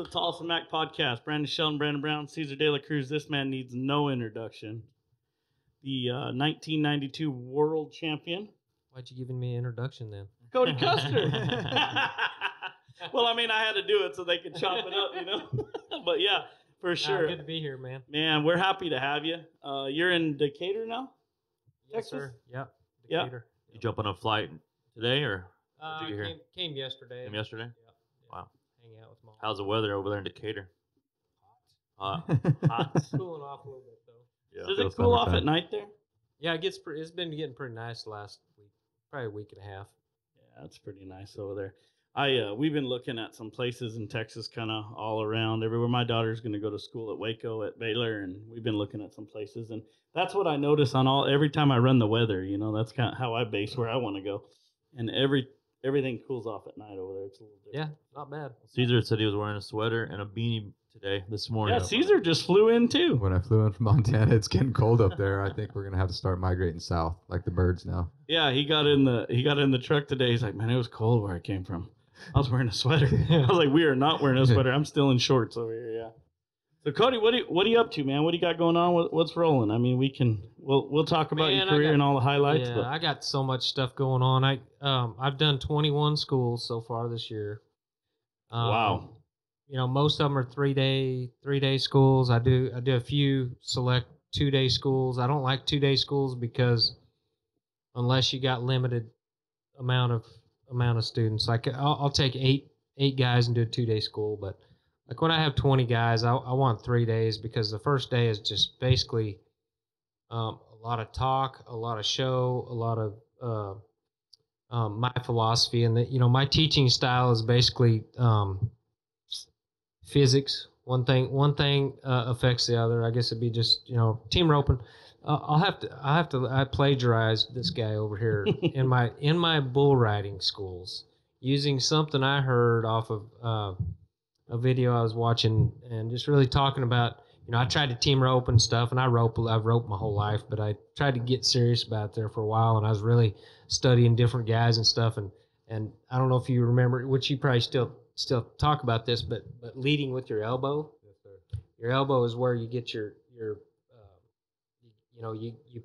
to the Tolleson-Mack podcast. Brandon Sheldon, Brandon Brown, Cesar De La Cruz. This man needs no introduction. The 1992 world champion. Why'd you give me an introduction then? Cody Custer. Well, I mean, I had to do it so they could chop it up, But yeah, for sure. Good to be here, man. Man, we're happy to have you. You're in Decatur now? Yes, sir. Yep. Yeah. Decatur. You jump on a flight today, or Came yesterday. came yesterday? Yeah. Wow. Hang out with mom. How's the weather over there in Decatur? Hot. Hot. Cooling off a little bit though. Yeah. Does feels it cool off summertime. at night there? Yeah, it's been getting pretty nice the last week, probably a week and a half. Yeah, it's pretty nice over there. We've been looking at some places in Texas, kind of all around everywhere. My daughter's going to go to school at Waco at Baylor, and we've been looking at some places. And that's what I notice every time I run the weather. That's kind of how I base where I want to go. And everything cools off at night over there. It's a little different. Yeah, not bad. Caesar said he was wearing a sweater and a beanie this morning. Yeah, Caesar just flew in too. When I flew in from Montana, it's getting cold up there. I think we're gonna have to start migrating south, like the birds now. Yeah, he got in the truck today. He's like, man, it was cold where I came from. I was wearing a sweater. I was like, we are not wearing a sweater. I'm still in shorts over here. Yeah. So Cody, what are you up to, man? What do you got going on? What's rolling? I mean, we'll talk about your career and all the highlights. Yeah, but I got so much stuff going on. I've done 21 schools so far this year. Wow. Most of them are 3-day schools. I do a few select 2-day schools. I don't like 2-day schools because unless you got limited amount of students, like I'll take eight guys and do a 2-day school. But like when I have 20 guys, I want 3 days because the first day is just basically a lot of talk, a lot of show, a lot of my philosophy, and my teaching style is basically physics. One thing affects the other. I guess it'd be just team roping. I plagiarized this guy over here in my bull riding schools using something I heard off of a video I was watching and just really talking about. I tried to team rope and stuff, and I've roped my whole life, but I tried to get serious about it there for a while, and I was really studying different guys and stuff, and I don't know if you remember, which you probably still talk about this, but leading with your elbow. Yes, sir. Your elbow is where you get your you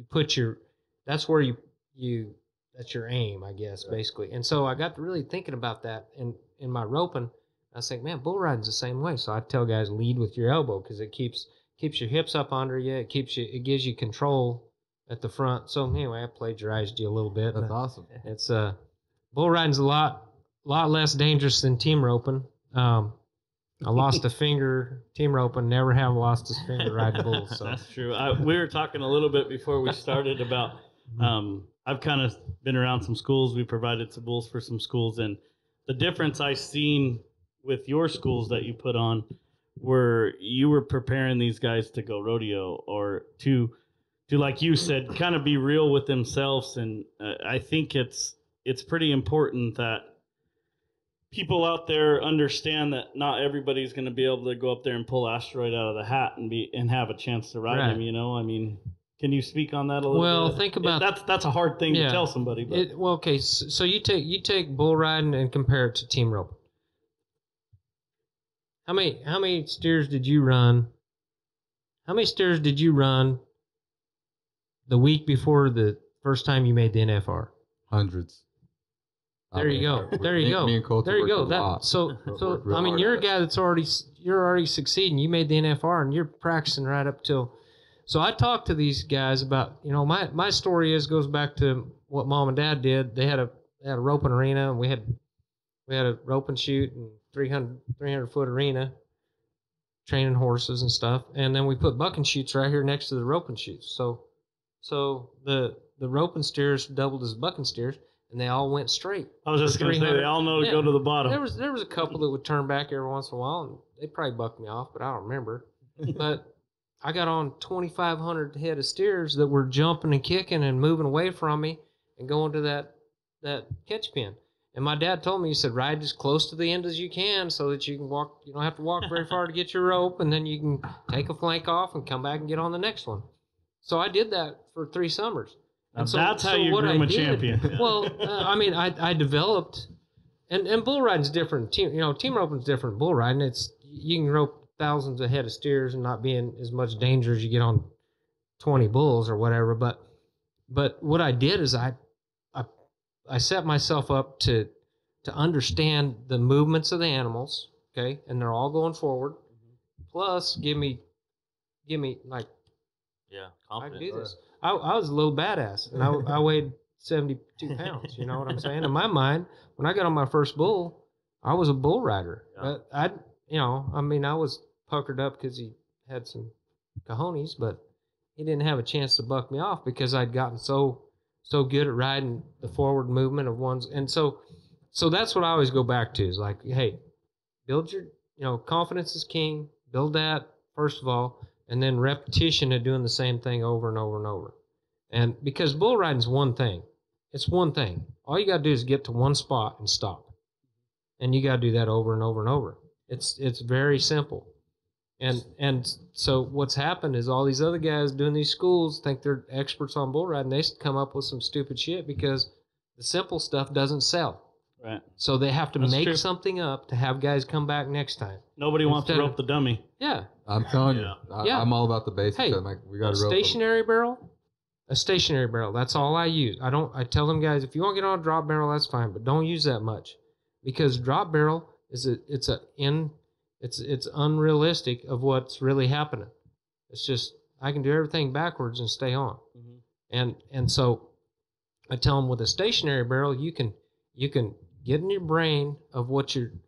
put your, that's where you that's your aim, I guess, right. Basically. And so I got to really thinking about that in my roping. I was thinking, man, bull riding's the same way. So I tell guys, lead with your elbow because it keeps your hips up under you. It gives you control at the front. So anyway, I plagiarized you a little bit. That's awesome. It's bull riding's a lot less dangerous than team roping. I lost a finger team roping. Never have lost a finger riding bulls. So that's true. We were talking a little bit before we started about. I've kind of been around some schools. We provided some bulls for some schools, and the difference I seen with your schools that you put on were you were preparing these guys to go rodeo or to like you said, kind of be real with themselves. And I think it's pretty important that people out there understand that not everybody's going to be able to go up there and pull Asteroid out of the hat and have a chance to ride him. I mean, can you speak on that a little bit? Well, think about that's a hard thing to tell somebody. But. Okay, so you take bull riding and compare it to team roping. How many steers did you run? How many steers did you run the week before the first time you made the NFR? Hundreds. There you go. There you go. Me and Colton there you go. worked a lot. So I mean, you're a guy you're already succeeding. You made the NFR and you're practicing right up till. So I talked to these guys about, my story goes back to what mom and dad did. They had a roping arena, and we had a rope and shoot and 300 foot arena, training horses and stuff. And then we put bucking chutes right here next to the roping chutes. So the roping steers doubled as bucking steers, and they all went straight. I was just going to say, they all know to go to the bottom. There was a couple that would turn back every once in a while, and they probably bucked me off, but I don't remember. But I got on 2,500 head of steers that were jumping and kicking and moving away from me and going to that catch pen. And my dad told me, he said, ride as close to the end as you can so that you can walk. You don't have to walk very far to get your rope, and then you can take a flank off and come back and get on the next one. So I did that for 3 summers. And so, that's how you groom a champion. Well, I mean, I developed And bull riding's different. Team roping's different. Bull riding, it's you can rope thousands of head of steers and not be in as much danger as you get on 20 bulls or whatever. But what I did is I set myself up to understand the movements of the animals, okay, and they're all going forward. Plus, give me like Yeah, I can confidence. do this. I was a little badass, and I weighed 72 pounds. You know what I'm saying? In my mind, when I got on my first bull, I was a bull rider. Yeah. But I was puckered up because he had some cojones, but he didn't have a chance to buck me off because I'd gotten so good at riding the forward movement of ones. And so that's what I always go back to is like, hey, build your, confidence is king. Build that first of all, and then repetition of doing the same thing over and over and over. And because bull riding is one thing, it's one thing. All you got to do is get to one spot and stop, and you got to do that over and over and over. It's very simple. And so what's happened is all these other guys doing these schools think they're experts on bull riding. They come up with some stupid shit because the simple stuff doesn't sell. Right. So they have to That's make true. something up to have guys come back next time. Nobody wants to Instead of- rope the dummy. Yeah. I'm telling you, Yeah. I'm all about the basics. Hey, I'm like, we got A to rope 'em. stationary barrel. That's all I use. I tell them guys, if you want to get on a drop barrel, that's fine, but don't use that much, because drop barrel it's unrealistic of what's really happening. It's just I can do everything backwards and stay on. Mm-hmm. And so I tell them with a stationary barrel, you can get in your brain of in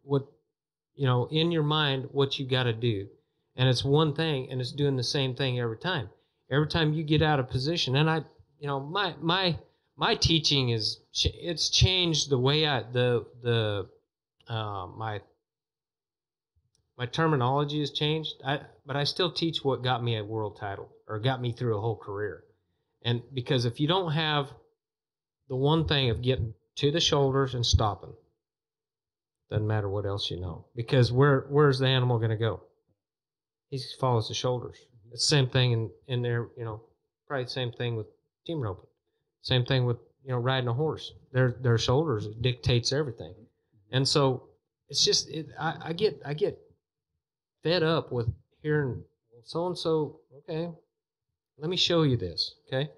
your mind what you got to do, and it's one thing, and it's doing the same thing every time. Every time you get out of position, and my teaching it's changed the way my terminology has changed. But I still teach what got me a world title or got me through a whole career. And because if you don't have the one thing of getting to the shoulders and stopping, doesn't matter what else you know. Because where's the animal going to go? He follows the shoulders. It's the same thing in there, probably the same thing with team roping. Same thing with, riding a horse. Their shoulders dictates everything. And so it's just, I get fed up with hearing so-and-so, okay, let me show you this, okay?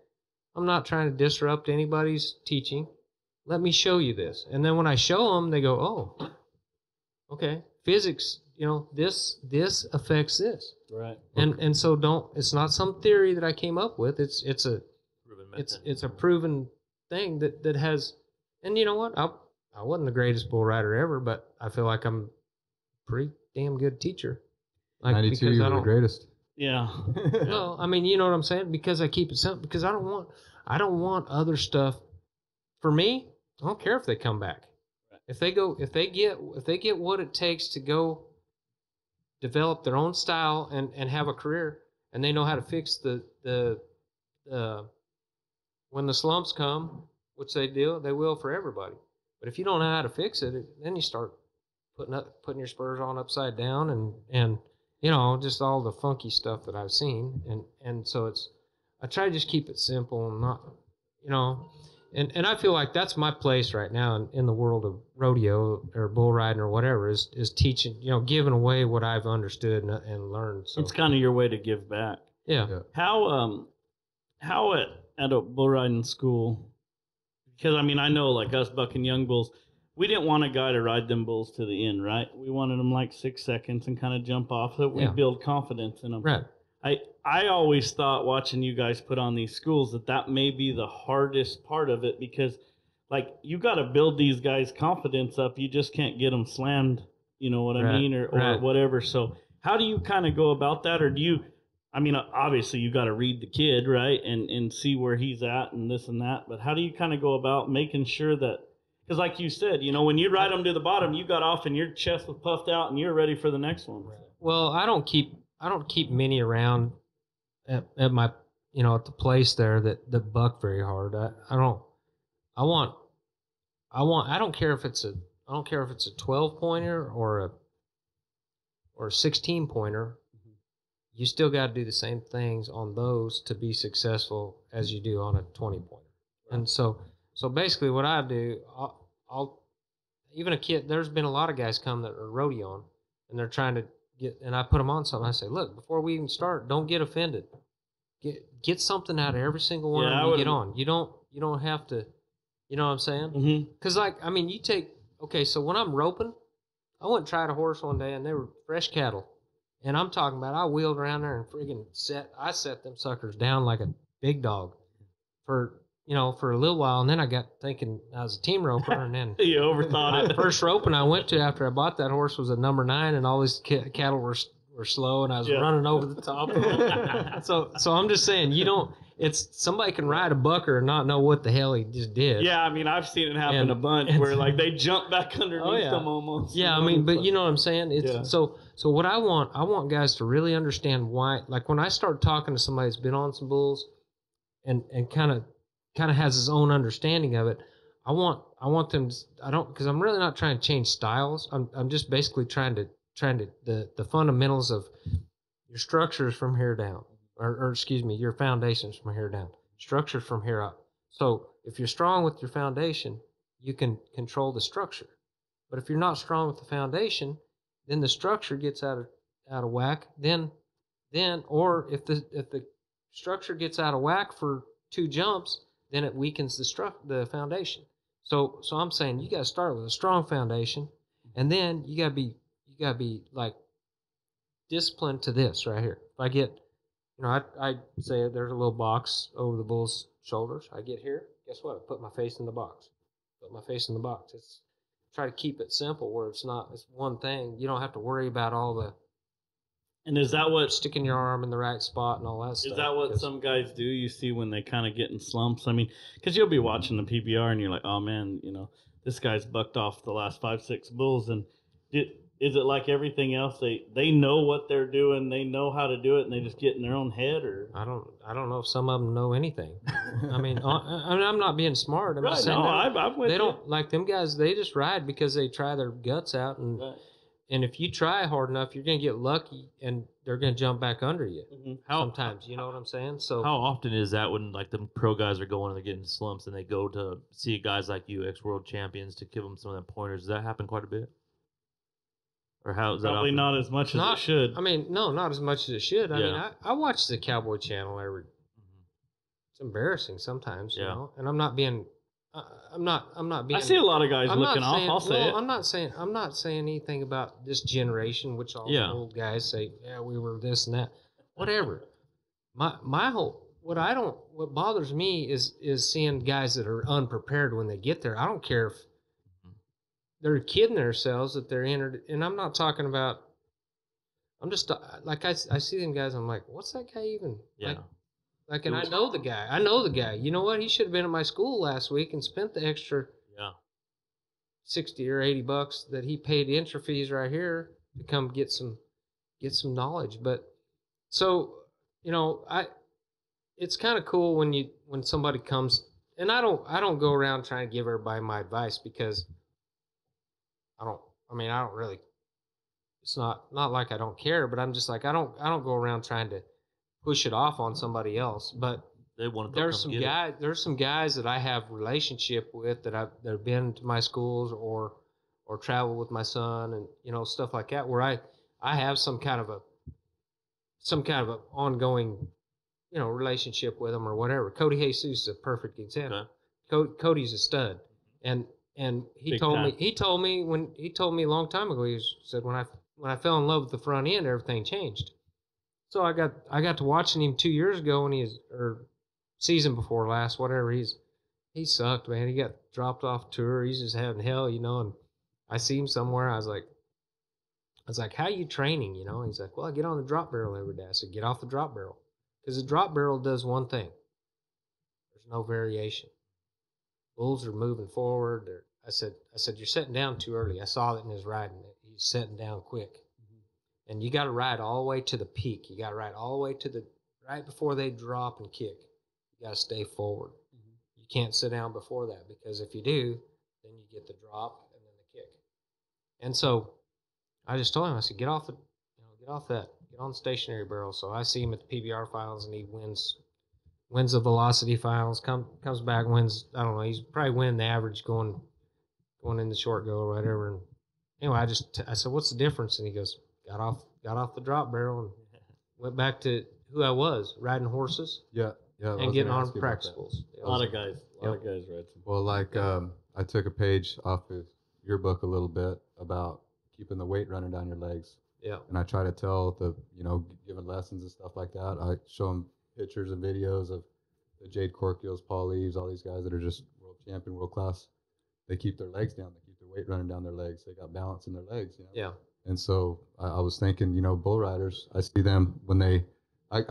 I'm not trying to disrupt anybody's teaching. Let me show you this. And then when I show them, they go, oh, okay, physics, this affects this. Right. And so it's not some theory that I came up with. It's a Proven method. it's a proven thing that has, and you know what? I wasn't the greatest bull rider ever, but I feel like I'm a pretty damn good teacher. Like 92, you were the greatest. Yeah. Well, I mean, you know what I'm saying? Because I keep it simple. Because I don't want other stuff. For me, I don't care if they come back. If they get what it takes to go develop their own style and have a career, and they know how to fix the when the slumps come, which they will for everybody. But if you don't know how to fix it, then you start putting your spurs on upside down and just all the funky stuff that I've seen. And so I try to just keep it simple and not, and I feel like that's my place right now in the world of rodeo or bull riding or whatever is teaching, giving away what I've understood and learned. So It's kind of your way to give back. yeah. How at a bull riding school, because I know like us bucking young bulls, we didn't want a guy to ride them bulls to the end, right? We wanted them like 6 seconds and kind of jump off so we build confidence in them. Right. I always thought watching you guys put on these schools that may be the hardest part of it, because like you got to build these guys' confidence up. You just can't get them slammed, you know what I mean, or whatever. So how do you kind of go about that? Or do you, obviously you got to read the kid, right, and see where he's at and this and that. But how do you kind of go about making sure that, because like you said, when you ride them to the bottom, you got off and your chest was puffed out and you're ready for the next one. Well, I don't keep many around at my at the place there that buck very hard. I don't care if it's a 12 pointer or a 16 pointer. You still got to do the same things on those to be successful as you do on a 20 pointer. And so basically what I do, I'll even a kid. There's been a lot of guys come that are rodeoing, and they're trying to get. And I put them on something. I say, look, before we even start, don't get offended. Get something out of every single one Yeah, you get on. You don't have to. You know what I'm saying? Mm-hmm. Because like I mean, you take so when I'm roping, I went and tried a horse one day, and they were fresh cattle, and I'm talking about I wheeled around there and friggin' set them suckers down like a big dog for a little while, and then I got thinking I was a team roper, and then You overthought it. first roping I went to after I bought that horse was a number 9, and all these cattle were slow, and I was running over the top of them. So I'm just saying, it's somebody can ride a bucker and not know what the hell he just did. Yeah, I mean, I've seen it happen a bunch where like they jump back underneath them almost. Yeah, I mean, but you know what I'm saying? It's so what I want guys to really understand why, like when I start talking to somebody that's been on some bulls and kind of has his own understanding of it, I want them to, because I'm really not trying to change styles. I'm just basically trying to the fundamentals of your structures from here down, or excuse me, your foundations from here down, structures from here up. So if you're strong with your foundation, you can control the structure. But if you're not strong with the foundation, then the structure gets out of whack. Then or if the structure gets out of whack for 2 jumps, then it weakens the foundation. So I'm saying you got to start with a strong foundation, and then you got to be like disciplined to this right here. If I get, I say there's a little box over the bull's shoulders. I get here. Guess what? I put my face in the box. It's try to keep it simple where it's one thing. You don't have to worry about all the. And is that what sticking your arm in the right spot and all that stuff? Is that what some guys do? You see when they kind of get in slumps. I mean, because you'll be watching the PBR and you're like, oh man, this guy's bucked off the last 5-6 bulls. And is it like everything else? They know what they're doing, they know how to do it, and they just get in their own head? Or I don't know if some of them know anything. I mean, I'm not being smart. I'm just saying I'm with they you. don't like them guys. They just ride because they try their guts out, and if you try hard enough, you're gonna get lucky, and they're gonna jump back under you. Mm-hmm. Sometimes, you know what I'm saying? So how often is that when like the pro guys are going and they're getting slumps and they go to see guys like you, ex-world champions, to give them some of that pointers? Does that happen quite a bit? Or how is that? Probably not as much as it should. I mean, no, not as much as it should. I mean, I watch the Cowboy Channel every. It's embarrassing sometimes, you know. And I'm not being. I'm not being. I see a lot of guys looking off. I'll say it. I'm not saying anything about this generation, which all the old guys say, yeah, we were this and that, whatever. My whole what bothers me is seeing guys that are unprepared when they get there. I don't care if they're kidding themselves that they're entered, and I'm not talking about. I'm just like I see them guys. I'm like, what's that guy even? Yeah. Like, and I know the guy. You know what? He should have been at my school last week and spent the extra $60 or $80 that he paid entry fees right here to come get some knowledge. But so, it's kind of cool when somebody comes, and I don't go around trying to give everybody my advice, because I don't really, it's not like I don't care, but I'm just like, I don't go around trying to push it off on somebody else. But there's some guys that I have relationship with that have been to my schools or travel with my son, and stuff like that, where I have some kind of a ongoing relationship with them or whatever. Cody Jesus is a perfect example. Okay. Cody's a stud, and he told me a long time ago, he said, when I fell in love with the front end, everything changed. So I got to watching him 2 years ago when or season before last, whatever. He sucked, man. He got dropped off tour. He's just having hell, and I see him somewhere. I was like, how are you training? He's like, well, I get on the drop barrel every day. I said, get off the drop barrel, because the drop barrel does one thing. There's no variation. Bulls are moving forward. I said, you're setting down too early. I saw it in his riding. He's setting down quick. And you got to ride all the way to the peak. You got to ride all the way to right before they drop and kick. You got to stay forward. You can't sit down before that, because if you do, then you get the drop and then the kick. And so I just told him, I said, get off that, get on the stationary barrel. So I see him at the PBR finals, and he wins the velocity finals, comes back, wins, I don't know, he's probably winning the average going going in the short go or whatever. And anyway, I said, "What's the difference?" And he goes, got off the drop barrel and went back to who I was, riding horses Yeah. I and was getting gonna on ask you about practice that. schools. A lot of guys ride some. Well, like I took a page off of your book a little bit about keeping the weight running down your legs. Yeah. And I try to tell giving lessons and stuff like that. I show them pictures and videos of the Jade Corkials, Paul Eves, all these guys that are just world champion, world class. They keep their legs down. They keep their weight running down their legs. They got balance in their legs. Yeah. And so I was thinking, bull riders, I see them when I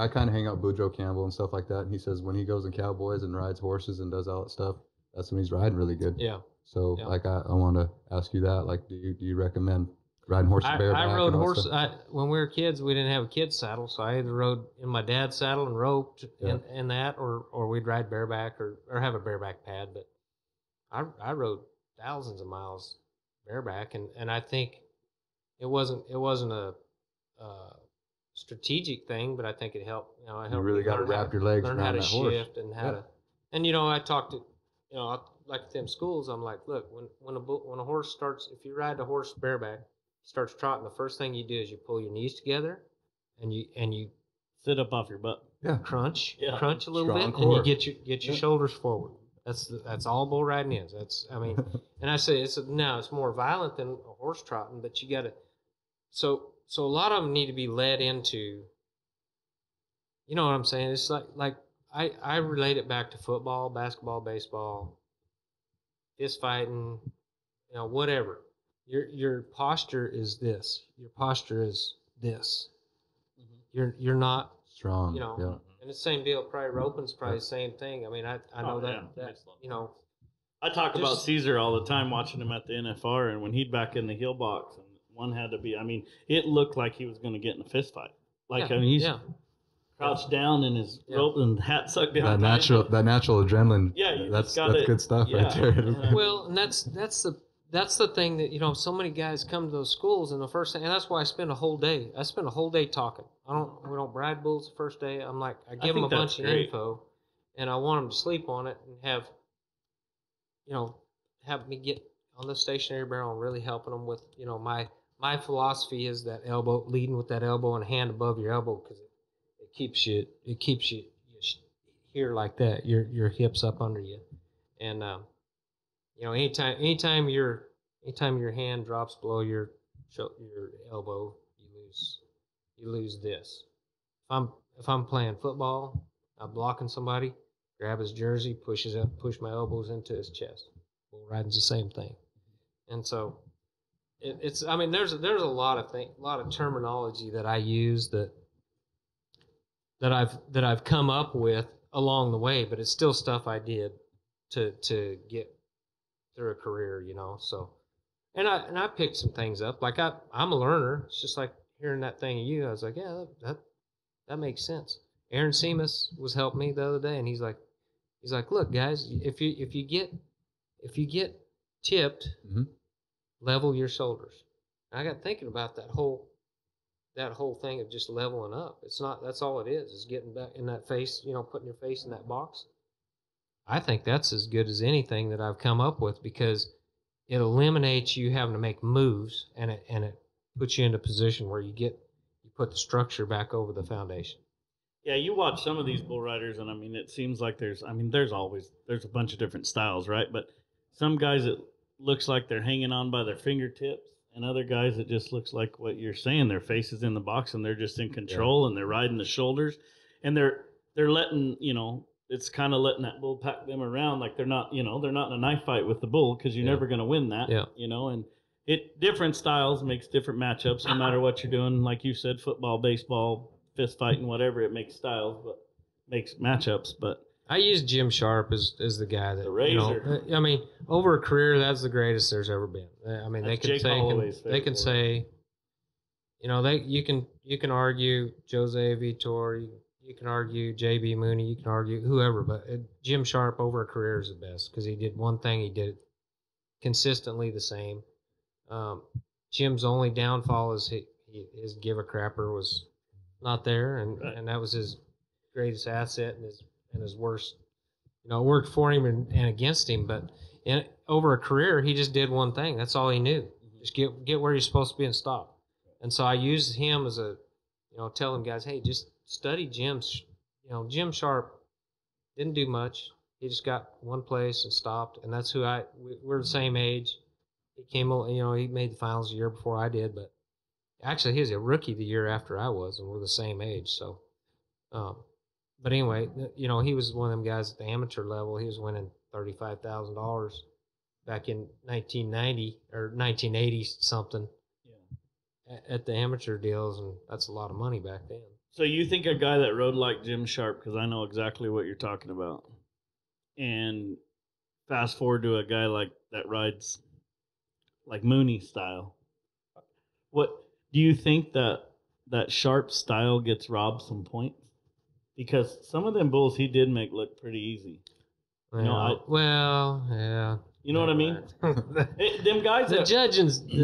kind of hang out with Boudreaux Campbell and stuff like that. And he says when he goes in cowboys and rides horses and does all that stuff, that's when he's riding really good. Yeah. So like I want to ask you that, like, do you recommend riding horses bareback? I rode horses. When we were kids, we didn't have a kid's saddle, so I either rode in my dad's saddle and roped in that, or we'd ride bareback or have a bareback pad. But I rode thousands of miles bareback, and I think it wasn't a strategic thing, but I think it helped. It helped you really got to wrap your legs learn around how to that horse. shift and how to. And I talked to like them schools. I'm like, look, when a horse starts, if you ride a horse bareback, starts trotting, the first thing you do is you pull your knees together, and you Sit up off your butt. Yeah. crunch Yeah. a little Strong bit, and you core. get your shoulders forward. That's all bull riding is. And I say it's more violent than a horse trotting, but you got to. So a lot of them need to be led into. You know what I'm saying? It's like I relate it back to football, basketball, baseball, fist fighting, whatever. Your posture is this. Your posture is this. You're not Strong. And the same deal. Probably roping's probably the same thing. I mean, I know that I talk about Just- Caesar all the time, watching him at the NFR, and when he'd back in the heel box, and one had to be. I mean, it looked like he was going to get in a fist fight. He's crouched down in his rope and hat sucked down. That natural adrenaline. Yeah, you that's just gotta- good stuff right yeah. there. Well, and that's the thing that so many guys come to those schools, and the first thing, and that's why I spend a whole day. I spend a whole day talking. We don't bride bulls the first day. I'm like, I give them a think bunch that's of great. info, and I want them to sleep on it and have me get on the stationary barrel and really helping them with my philosophy is that elbow, leading with that elbow and hand above your elbow, because it keeps you here like that, your hips up under you, and anytime your hand drops below your elbow, you lose this. If I'm playing football, I'm blocking somebody, grab his jersey, push my elbows into his chest. Bull riding's the same thing, and so there's a lot of terminology that I use that I've come up with along the way, but it's still stuff I did to get through a career, So, and I picked some things up. Like I'm a learner. It's just like hearing that thing of you. I was like, yeah, that makes sense. Aaron Seamus was helping me the other day, and he's like, look, guys, if you get tipped, level your shoulders. And I got thinking about that whole thing of just leveling up. That's all it is getting back in that face, putting your face in that box. I think that's as good as anything that I've come up with, because it eliminates you having to make moves, and it puts you in a position where you put the structure back over the foundation. Yeah, you watch some of these bull riders, and it seems like there's a bunch of different styles, right? But some guys, it looks like they're hanging on by their fingertips, and other guys, it just looks like what you're saying. Their face is in the box, and they're just in control, and they're riding the shoulders, and they're letting, it's kind of letting that bull pack them around. Like they're not in a knife fight with the bull, because you're never going to win that, and different styles makes different matchups, no matter what you're doing. Like you said, football, baseball, fist fighting, whatever, it makes styles, but makes matchups. But I use Jim Sharp as the guy that, the razor. Over a career, that's the greatest there's ever been. They can Jake Holloway's favorite say, you can argue Jose Vitor, you can argue J.B. Mooney, you can argue whoever, but Jim Sharp over a career is the best, because he did one thing, he did it consistently the same. Jim's only downfall is his give a crapper was not there, and that was his greatest asset and his worst. It worked for him and against him, but And over a career, he just did one thing. That's all he knew. Just get where you're supposed to be and stop. And so I used him as a, tell them guys, hey, just study Jim's. Jim Sharp didn't do much. He just got one place and stopped. And that's who we're the same age. He came, he made the finals a year before I did, but actually he was a rookie the year after I was, and we're the same age. So, but anyway, he was one of them guys at the amateur level. He was winning $35,000 back in 1990 or 1980 something at the amateur deals, and that's a lot of money back then. So you think a guy that rode like Jim Sharp, because I know exactly what you're talking about, and fast forward to a guy like that rides like Mooney style, what do you think that Sharp style gets robbed some points? Because some of them bulls he did make look pretty easy. Well, yeah. You know what I mean? Them guys. The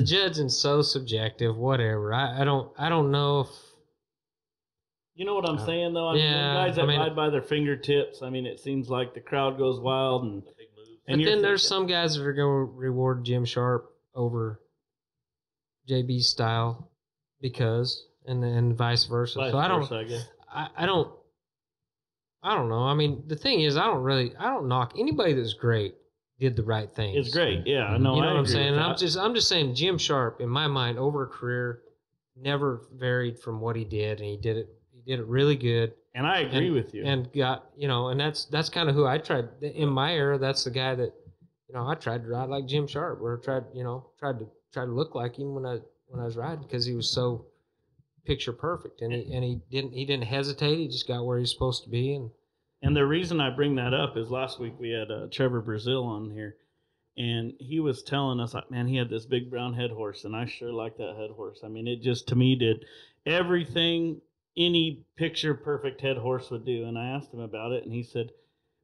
judging's so subjective. Whatever. I don't know if. You know what I'm saying, though? I mean, them guys that ride by their fingertips. I mean, it seems like the crowd goes wild and. But then there's some guys that are going to reward Jim Sharp over JB's style and vice versa. I don't know. I mean, the thing is, I don't knock anybody that's great did the right thing. It's great. Yeah, I know. You know what I'm saying? And I'm just saying Jim Sharp, in my mind, over a career, never varied from what he did, and he did it really good. And I agree with you. And got, and that's kind of who I tried in my era. That's the guy that, I tried to ride like Jim Sharp, or tried to look like him when I was riding, because he was so picture perfect, and he didn't hesitate. He just got where he's supposed to be. And the reason I bring that up is last week we had Trevor Brazil on here, and he was telling us, man, he had this big brown head horse, and I sure like that head horse. I mean, it just, to me, did everything any picture perfect head horse would do. And I asked him about it, and he said,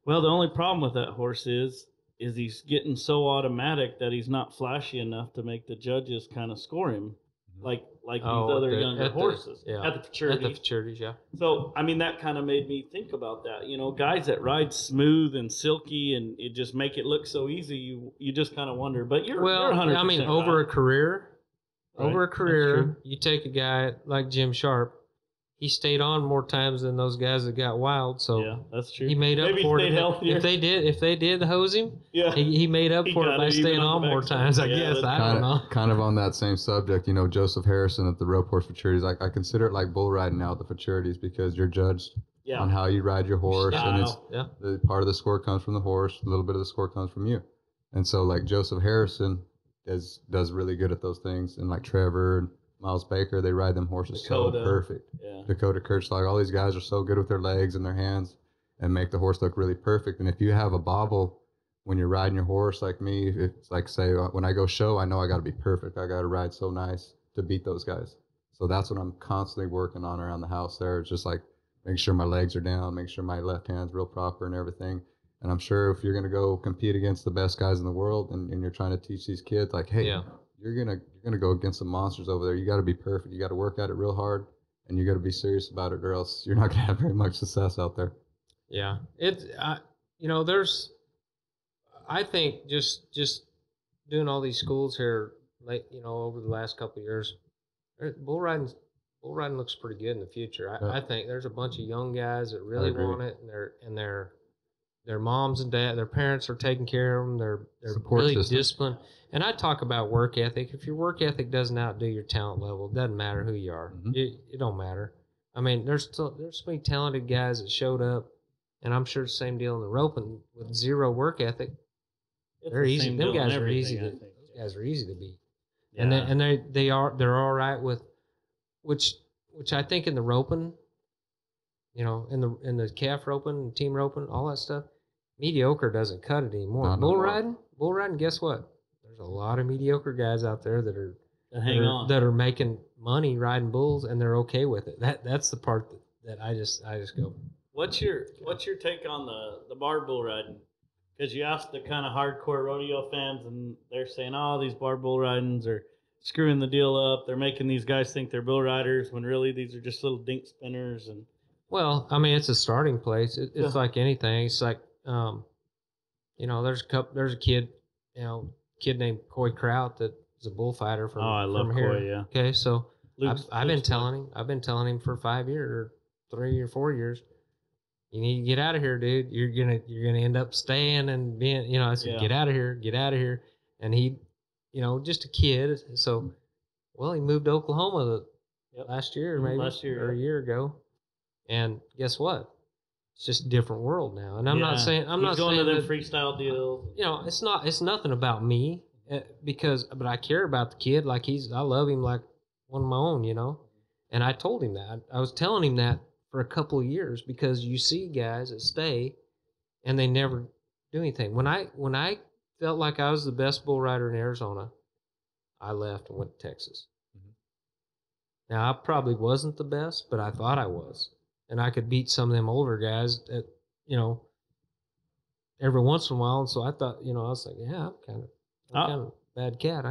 well, the only problem with that horse is he's getting so automatic that he's not flashy enough to make the judges kind of score him like these other younger horses at the futurities. At the futurities, yeah. So, I mean, that kind of made me think about that. Guys that ride smooth and silky and it just make it look so easy, you just kind of wonder. But you're 100% I mean, over a career, you take a guy like Jim Sharp. He stayed on more times than those guys that got wild. So yeah, that's true. He made up for it. If they did hose him, he made up for it by staying on more times. I guess I don't know. Kind of on that same subject, Joseph Harrison at the Rope Horse Futurities. I consider it like bull riding now at the futurities, because you're judged on how you ride your horse, and it's the part of the score comes from the horse, a little bit of the score comes from you. And so, like Joseph Harrison does really good at those things, and like Trevor and Miles Baker, they ride them horses Dakota, so perfect. Yeah. Dakota Kirchlag, all these guys are so good with their legs and their hands and make the horse look really perfect. And if you have a bobble when you're riding your horse like me, it's like, say, when I go show, I know I got to be perfect. I got to ride so nice to beat those guys. So that's what I'm constantly working on around the house there. It's just like making sure my legs are down, make sure my left hand's real proper and everything. And I'm sure if you're going to go compete against the best guys in the world and you're trying to teach these kids, like, hey, you're gonna go against some monsters over there. You got to be perfect. You got to work at it real hard, and you got to be serious about it, or else you're not gonna have very much success out there. Yeah, I think just doing all these schools here, over the last couple of years, bull riding looks pretty good in the future. I think there's a bunch of young guys that really want it, and their moms and dad, their parents are taking care of them. They're really disciplined. And I talk about work ethic. If your work ethic doesn't outdo your talent level, it doesn't matter who you are. Mm-hmm. It don't matter. I mean, there's so many talented guys that showed up, and I'm sure the same deal in the roping with zero work ethic. They're easy. Them guys are easy. Those guys are easy to beat. Yeah. And they're all right with, which I think in the roping, in the calf roping and team roping, all that stuff, mediocre doesn't cut it anymore. Bull riding, guess what? There's a lot of mediocre guys out there that are making money riding bulls, and they're okay with it. That's the part that I just go. What's your take on the bar bull riding? Because you asked the kind of hardcore rodeo fans, and they're saying, "Oh, these bar bull ridings are screwing the deal up. They're making these guys think they're bull riders when really these are just little dink spinners." And well, I mean, it's a starting place. It's like anything. It's like, there's a kid kid named Coy Kraut that is a bullfighter from, I love from here. Coy, yeah. Okay, so Luke's- I've been Luke's telling him for 5 years or 3 or 4 years, you need to get out of here, dude. You're gonna end up staying and being, I said, Yeah. get out of here. And he, just a kid. So, well, he moved to Oklahoma last year, maybe last year, or a year ago. And guess what? It's just a different world now. And I'm not saying He's going saying to them that, freestyle deals. it's nothing about me but I care about the kid. Like I love him like one of my own, And I told him that. I was telling him that for a couple of years because you see guys that stay and they never do anything. When I felt like I was the best bull rider in Arizona, I left and went to Texas. Mm-hmm. Now I probably wasn't the best, but I thought I was, and I could beat some of them older guys at every once in a while. And so I thought, I was like, yeah, I'm kind of a bad cat.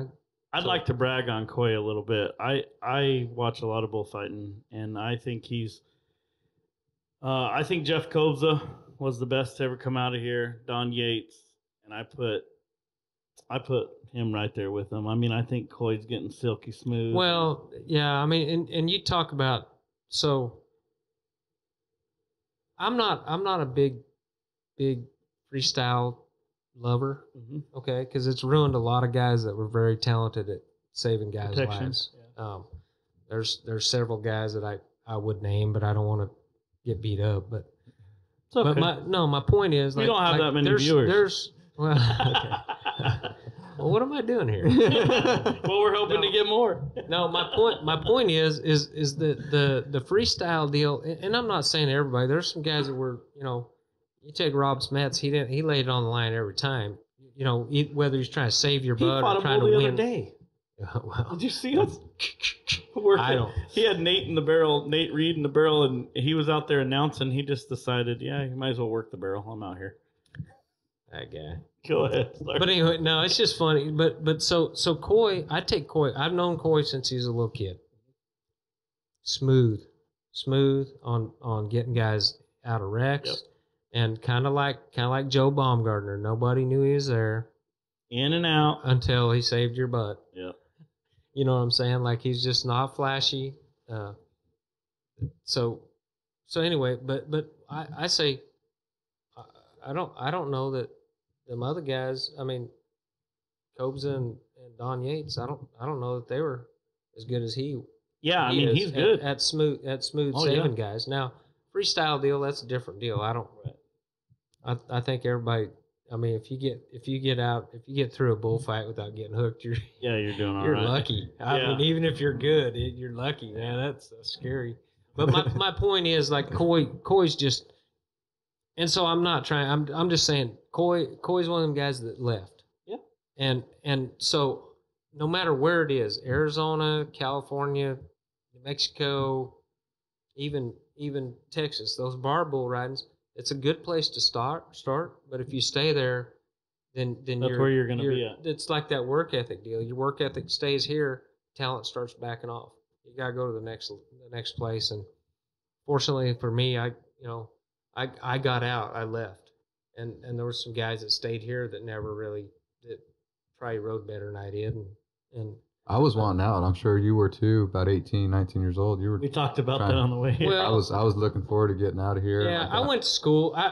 I'd like to brag on Coy a little bit. I watch a lot of bullfighting, and I think he's. I think Jeff Kobza was the best to ever come out of here. Don Yates, and I put him right there with him. I mean, I think Coy's getting silky smooth. Well, yeah, I mean, and you talk about so. I'm not a big freestyle lover, okay, because it's ruined a lot of guys that were very talented at saving guys' lives. Yeah. There's several guys that I would name, but I don't want to get beat up. But it's okay. But my point is, we don't have that many viewers. Well, okay. Well, what am I doing here? Well, we're hoping to get more. No, my point is the freestyle deal, and I'm not saying everybody. There's some guys that were, you take Rob Smets, he laid it on the line every time. Whether he's trying to save your butt or trying to win. The other day. Well, did you see us? I don't. He had Nate Reed in the barrel, and he was out there announcing. He just decided, you might as well work the barrel. I'm out here. That guy. Go ahead. Sorry. But anyway, no, it's just funny. But so Coy, I take Coy. I've known Coy since he was a little kid. Smooth on getting guys out of wrecks, and kind of like Joe Baumgartner. Nobody knew he was there. In and out until he saved your butt. Yeah. You know what I'm saying? Like he's just not flashy. So anyway, but I say I don't know that them other guys. I mean, Kobza and Don Yates. I don't know that they were as good as he. Yeah, I mean he's good at smooth saving guys. Now freestyle deal, that's a different deal. I think everybody. I mean, if you get through a bullfight without getting hooked, you're doing all you're right. lucky. I mean, even if you're good, you're lucky, man. That's scary. But my point is, like Coy's just, and so I'm not trying. I'm just saying, Coy's one of them guys that left. Yeah. And so no matter where it is, Arizona, California, New Mexico, even Texas, those bar bull ridings. It's a good place to start, but if you stay there, then that's where you're going to be at. It's like that work ethic deal. Your work ethic stays here, talent starts backing off. You got to go to the next place. And fortunately for me, I got out. I left, and there were some guys that stayed here that never really that probably rode better than I did, and I was wanting out. I'm sure you were too. About 18, 19 years old. We talked about that on the way here. Well, I was looking forward to getting out of here. Yeah, I went to school. I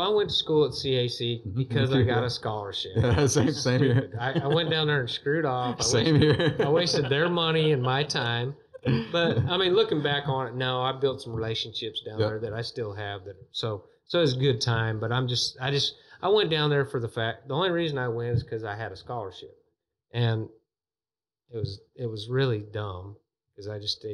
went to school at CAC because I got a scholarship. Yeah, same here. I went down there and screwed off. Here. I wasted their money and my time. But I mean, looking back on it, no, I built some relationships down there that I still have. So it was a good time. But I went down there for the only reason I went is because I had a scholarship, and it was really dumb because I just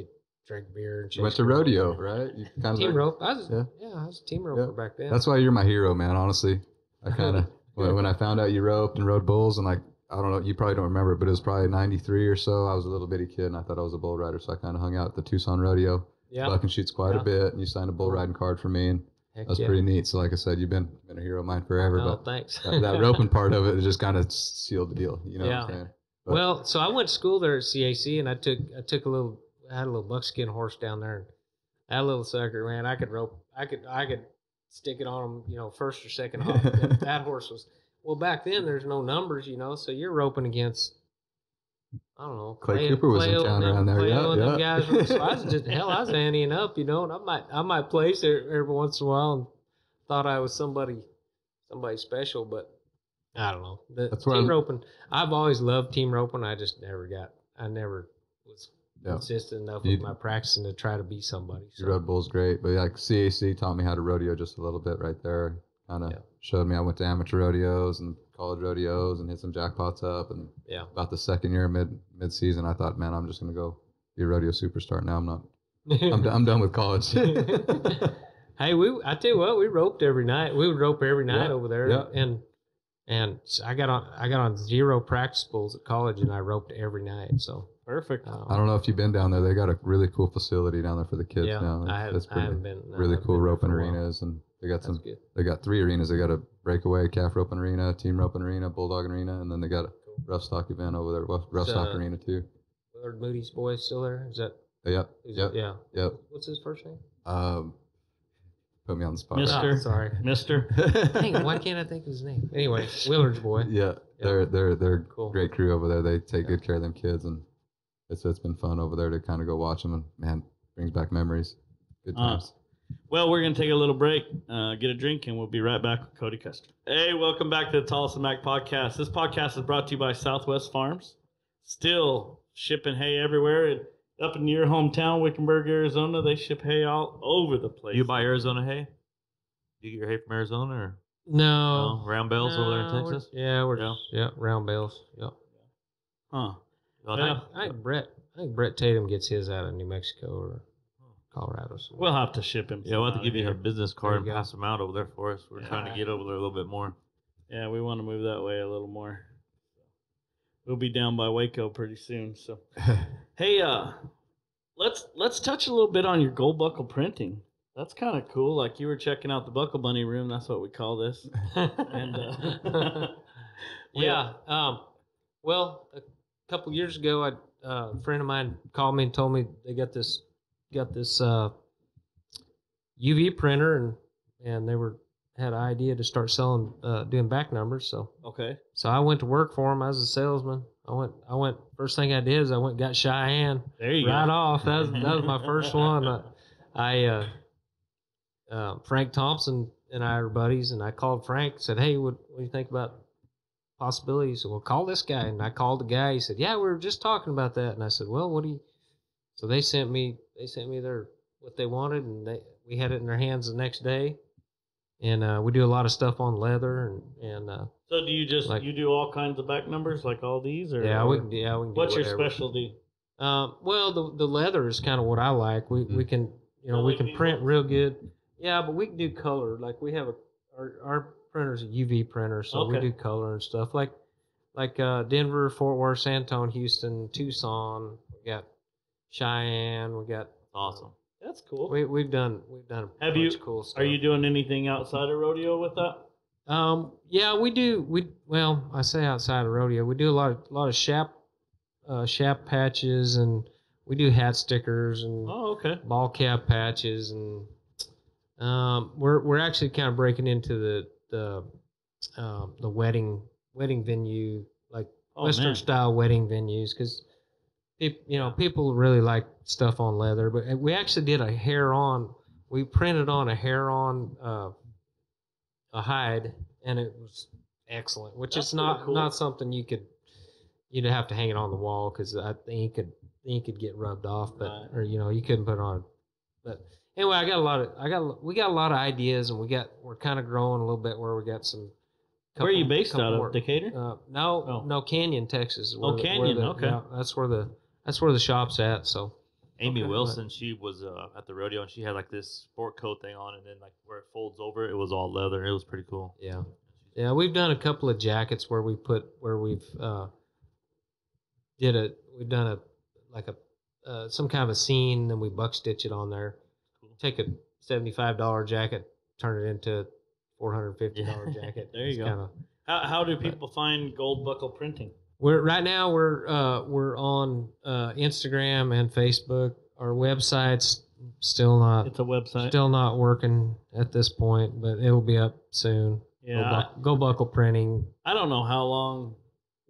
drank beer and you went to rodeo, right? You kind of team rope. I was a team roper back then. That's why you're my hero, man. Honestly, I kind of when I found out you roped and rode bulls, and like I don't know, you probably don't remember, but it was probably '93 or so. I was a little bitty kid, and I thought I was a bull rider, so I kind of hung out at the Tucson rodeo. Yeah, Buck and shoots quite a bit, and you signed a bull riding card for me, and that was pretty neat. So, like I said, you've been a hero of mine forever. Oh, but thanks. that roping part of it just kind of sealed the deal. You know what I'm saying? But, well, so I went to school there at CAC, and I had a little buckskin horse down there, and that little sucker, man, I could rope, I could stick it on him, first or second hop. That horse Well, back then there's no numbers, so you're roping against, I don't know, Clay Cooper was in town around there. Them Yeah. guys. So I was just I was anteing up, and I might place it every once in a while, and thought I was somebody special, but I don't know. That's where Team roping. I've always loved team roping. I just never was Yeah. consistent enough with my practicing to try to be somebody. You rode bulls great, but like CAC taught me how to rodeo just a little bit right there. Kind of showed me. I went to amateur rodeos and college rodeos and hit some jackpots up. And about the second year, mid season, I thought, man, I'm just gonna go be a rodeo superstar. Now I'm not. I'm done with college. Hey, I tell you what, we roped every night. We would rope every night over there, and so I got on 0 practice bulls at college, and I roped every night. So perfect. I don't know if you've been down there. They got a really cool facility down there for the kids now. I haven't been. Really cool roping arenas, and they got They got 3 arenas. They got a breakaway calf roping arena, team roping arena, bulldog arena, and then they got a rough stock event over there. Rough stock arena too. Willard Moody's boy still there? Is that? Yep. What's his first name? Put me on the spot. Mister. Oh, sorry, Mister. Dang, why can't I think of his name? Anyway, Willard's boy. Yeah, they're cool. Great crew over there. They take good care of them kids, and it's been fun over there to kind of go watch them, and man, brings back memories. Good times. Well, we're going to take a little break, get a drink, and we'll be right back with Cody Custer. Hey, welcome back to the Tolleson-Mack podcast. This podcast is brought to you by Southwest Farms. Still shipping hay everywhere. And up in your hometown, Wickenburg, Arizona, they ship hay all over the place. You buy Arizona hay? Do you get your hay from Arizona or no round bales over there in Texas? Round bales. Yep. Huh. I think Brett Tatum gets his out of New Mexico or Colorado. So. We'll have to ship him. Yeah, we'll have to give you here. a business card and pass them out over there for us. We're trying to get over there a little bit more. Yeah, we want to move that way a little more. We'll be down by Waco pretty soon. So, hey, let's touch a little bit on your gold buckle printing. That's kind of cool. Like you were checking out the Buckle Bunny room. That's what we call this. And well, a couple years ago, a friend of mine called me and told me they got this UV printer and they had an idea to start selling doing back numbers. So I went to work for them. I was a salesman. I went first thing I did is I went and got Cheyenne. There you right go. off. That was my first one. Frank Thompson and I are buddies, and I called Frank, said, hey, what do you think about possibilities? He said, well, call this guy. And I called the guy. He said, yeah, we were just talking about that. And I said, well, so they sent me what they wanted, and we had it in their hands the next day. And we do a lot of stuff on leather and so do you just you do all kinds of back numbers like all these or we can do what's whatever. your specialty? Well, the leather is kind of what I like. We can we can print real good. Yeah, but we can do color. Like we have our printer's a UV printer, so we do color and stuff like Denver, Fort Worth, San Antonio, Houston, Tucson. We got Cheyenne. We got awesome. That's cool. We've done a bunch of cool stuff. Are you doing anything outside of rodeo with that? Yeah, we do. Well, I say outside of rodeo, we do a lot of shap patches, and we do hat stickers and ball cap patches, and we're actually kind of breaking into the wedding venue, like Western style wedding venues, because people really like stuff on leather. But we actually did a hair-on. We printed on a hair-on a hide, and it was excellent. Which is not something you'd have to hang it on the wall, because the ink could get rubbed off, or you couldn't put it on. But anyway, we got a lot of ideas, and we're kind of growing a little bit where we got some. Where are you based out of? Decatur? No, Canyon, Texas. Canyon. Yeah, that's where the shop's at. So Amy Wilson, she was at the rodeo, and she had like this sport coat thing on, and then like where it folds over, it was all leather. It was pretty cool. Yeah. We've done a couple of jackets where we've done some kind of a scene, and we buck stitch it on there. Cool. Take a $75 jacket, turn it into a $450 jacket. There you go. How do people find gold buckle printing? We're on Instagram and Facebook. Our website's still not. It's a website. Still not working at this point, but it'll be up soon. Yeah, Go Buckle Printing. I don't know how long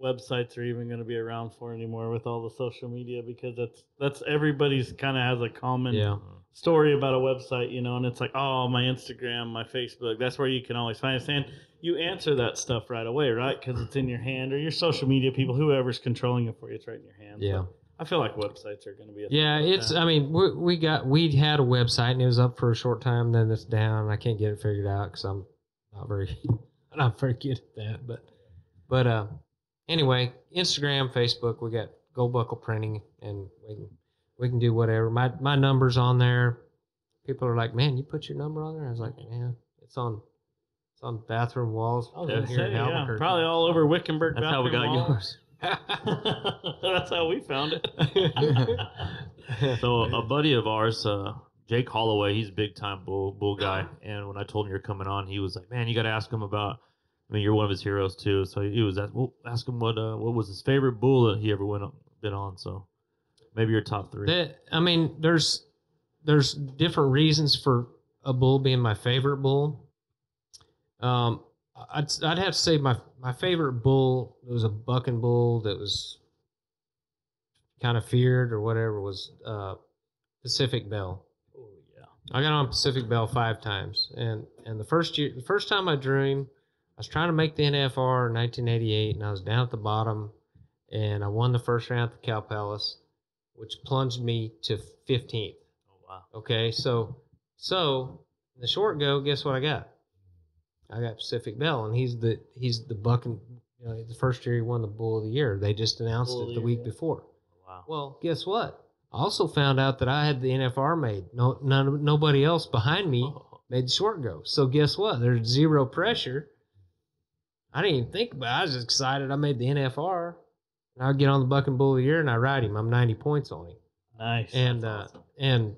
websites are even going to be around for anymore with all the social media, because that's everybody's kind of has a common story about a website, you know, and it's like, oh, my Instagram, my Facebook, that's where you can always find it. And you answer that stuff right away, right? Because it's in your hand, or your social media people, whoever's controlling it for you, it's right in your hand. Yeah. So I feel like websites are going to be it's I mean, we had a website and it was up for a short time, then it's down, and I can't get it figured out because I'm not very good at that. But anyway, Instagram, Facebook, we got Go Buckle Printing, and we can do whatever. My number's on there. People are like, man, you put your number on there? I was like, yeah, it's on bathroom walls. I was going to here in say, Albuquerque. probably all over Wickenburg. That's how we got bathroom yours. That's how we found it. So a buddy of ours, Jake Holloway, he's a big time bull guy. And when I told him you're coming on, he was like, "Man, you got to ask him about." I mean, you're one of his heroes too. So he was ask him what was his favorite bull that he ever been on. So maybe your top three. I mean, there's different reasons for a bull being my favorite bull. I'd have to say my favorite bull, it was a bucking bull that was kind of feared or whatever, was Pacific Bell. Oh yeah. I got on Pacific Bell 5 times, and the first time I drew him, I was trying to make the NFR in 1988, and I was down at the bottom, and I won the first round at the Cow Palace, which plunged me to 15th. Oh wow. Okay, so in the short go, guess what I got? I got Pacific Bell, and he's the bucking. You know, the first year he won the Bull of the Year. They just announced it the week before. Wow. Well, guess what? I also found out that I had the NFR made. Nobody else behind me made the short go. So guess what? There's zero pressure. I didn't even think about it. I was just excited I made the NFR. And I get on the bucking Bull of the Year and I ride him. I'm 90 points on him. Nice. And That's awesome. and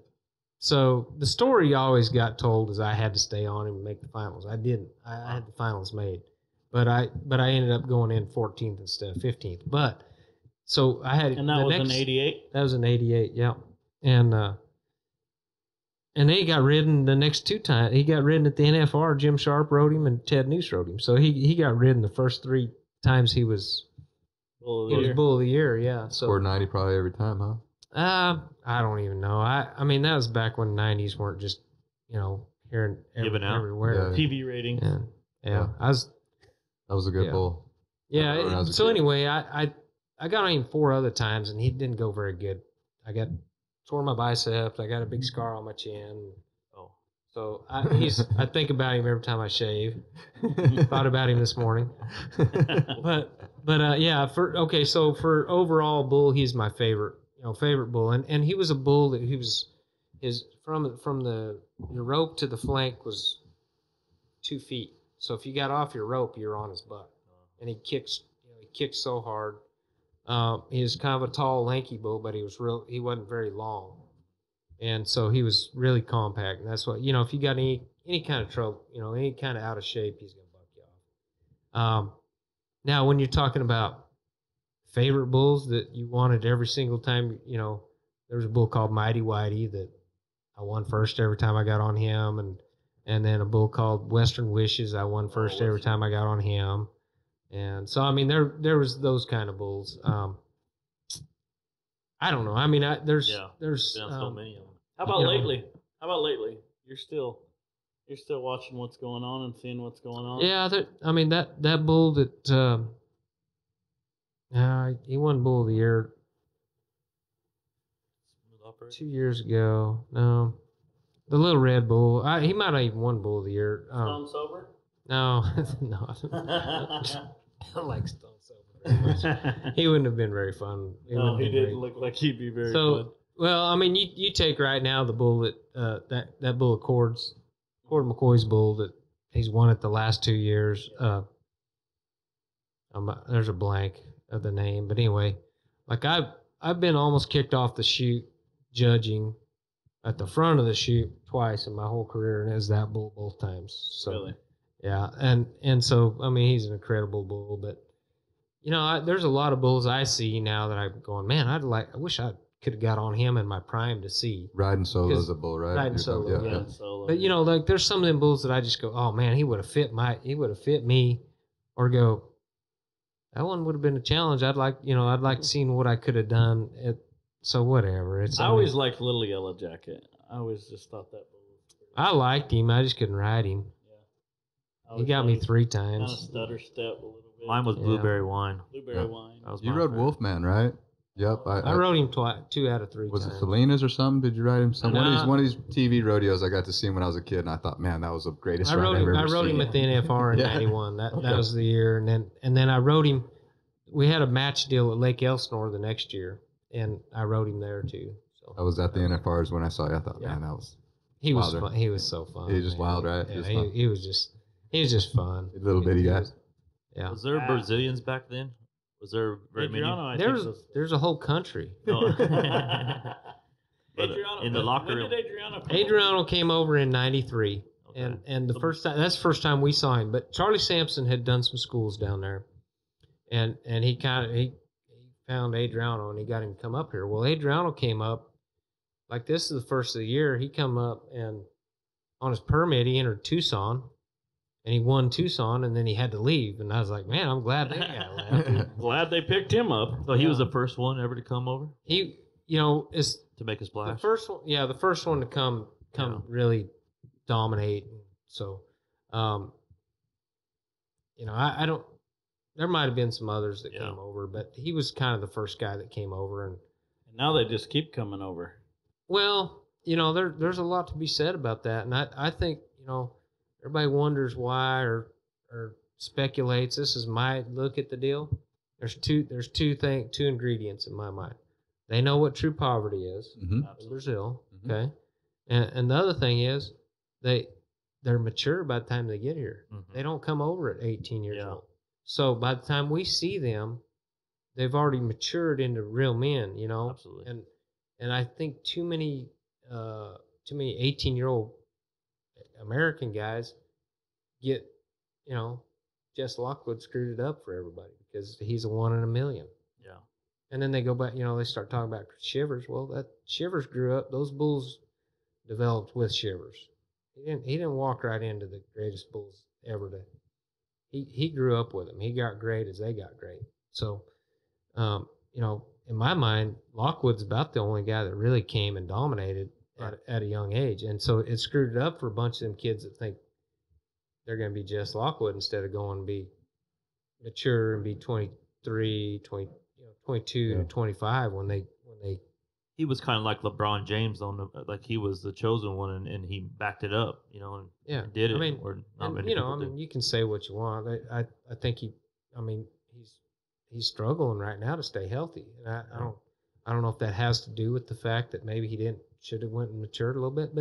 so the story always got told is I had to stay on him and make the finals. I didn't. I had the finals made, but I ended up going in 14th instead of 15th. But so I had, and that was an 88. That was an 88, yeah. And then he got ridden the next 2 times. He got ridden at the NFR. Jim Sharp rode him and Ted Noose rode him. So he got ridden the first 3 times he was Bull of the Year. Bull of the Year, yeah. So Scored 90 probably every time, huh? I don't even know. I mean, that was back when 90s weren't just, you know, here and Given out. everywhere. Yeah. TV ratings. Yeah. That was a good Yeah. bull. Yeah. When I was a So kid. anyway, I got on him 4 other times, and he didn't go very good. I tore my biceps. I got a big scar on my chin. Oh. So I think about him every time I shave. Thought about him this morning. But yeah. So for overall bull, he's my favorite. Favorite bull, and he was a bull that his from the rope to the flank was 2 feet. So if you got off your rope, you're on his butt, and he kicks so hard. He was kind of a tall, lanky bull, but he wasn't very long, and so he was really compact. And that's what if you got any kind of trouble, any kind of out of shape, he's gonna buck you off. Now when you're talking about favorite bulls that you wanted every single time, there was a bull called Mighty Whitey that I won first every time I got on him, and then a bull called Western Wishes I won first every time I got on him, and so I mean there was those kind of bulls. I don't know. I mean there's Been on so many of them. How about lately? You're still watching what's going on and seeing what's going on. Yeah, that bull that. He won Bull of the Year 2 years ago. No, the little red bull. He might not even won Bull of the Year. Stone sober? No, no. I don't like Stone Sober very much. He wouldn't have been very fun. No, he didn't look like he'd be very fun. Well, I mean, you take right now the bull that bull of Cord McCoy's bull that he's won it the last 2 years. There's a blank of the name, but anyway, like I've been almost kicked off the chute judging at the front of the chute twice in my whole career, and it was that bull both times. So Really? yeah, and so I mean he's an incredible bull, but there's a lot of bulls I see now that I'm going, man, I wish I could have got on him in my prime to see. Riding solo is a bull, right? Riding You're solo, talking- yeah. Solo. But like there's some of them bulls that I just go, oh man, he would have fit me, or go, that one would have been a challenge. I'd like to see what I could have done. So whatever. I always liked Little Yellow Jacket. I always just thought that bull was pretty I liked him. I just couldn't ride him. I He got me 3 kind of times. stutter step a little bit. Mine was Yeah. Blueberry Wine. Blueberry Yeah. Wine. That was You my rode favorite. Wolfman, right? Yep. I rode him 2 out of 3 Was times. it Salinas or something? Did you ride him? Nah. One of these TV rodeos I got to see him when I was a kid, and I thought, man, that was the greatest ride I've ever I rode seen. him at the NFR in Yeah. '91. That Okay. was the year, and then I rode him. We had a match deal at Lake Elsinore the next year, and I rode him there too. So I was at the NFRs when I saw you. I thought, Yeah. man, that was he was Wilder. fun. He was so fun. He was just man. wild, right? Yeah, Just fun. he was just fun. a little bitty He guy. was- Yeah. Was there Brazilians back then? Was there very many? Adriano, I think was. There's a whole country. No. But Adriano, in the locker when room. did Adriano come Adriano came over in '93, Okay. and the first time that's the first time we saw him. But Charlie Sampson had done some schools down there, and he found Adriano and he got him to come up here. Well, Adriano came up like this is the first of the year. He come up and on his permit he entered Tucson, and he won Tucson, and then he had to leave. And I was like, man, I'm glad that guy left. Glad they picked him up. So he was the first one ever to come over He, is to make a the splash. first one, the first one to come Yeah. really dominate. So, I don't. There might have been some others that Yeah. came over, but he was kind of the first guy that came over. And And now they just keep coming over. well, there's a lot to be said about that, and I think everybody wonders why or speculates. This is my look at the deal. There's two ingredients in my mind. They know what true poverty is. Hmm. In Brazil, Mhm. okay, and the other thing is they're mature by the time they get here. Mhm. They don't come over at 18 years Yeah. old. So by the time we see them, they've already matured into real men. Absolutely. And I think too many 18-year-old American guys get Jess Lockwood screwed it up for everybody because he's a 1 in a million. Yeah. And then they go back, they start talking about Shivers. Well, that Shivers grew up; those bulls developed with Shivers. He didn't walk right into the greatest bulls ever. He grew up with them. He got great as they got great. So, in my mind, Lockwood's about the only guy that really came and dominated at a young age, and so it screwed it up for a bunch of them kids that think they're going to be Jess Lockwood instead of going and be mature and be 23, 22 Yeah. to 25 when they He was kind of like LeBron James like he was the chosen one, and he backed it up, and yeah did it. I mean, or not and, many people did. you can say what you want. I think he's struggling right now to stay healthy, and I don't know if that has to do with the fact that maybe he should have went and matured a little bit,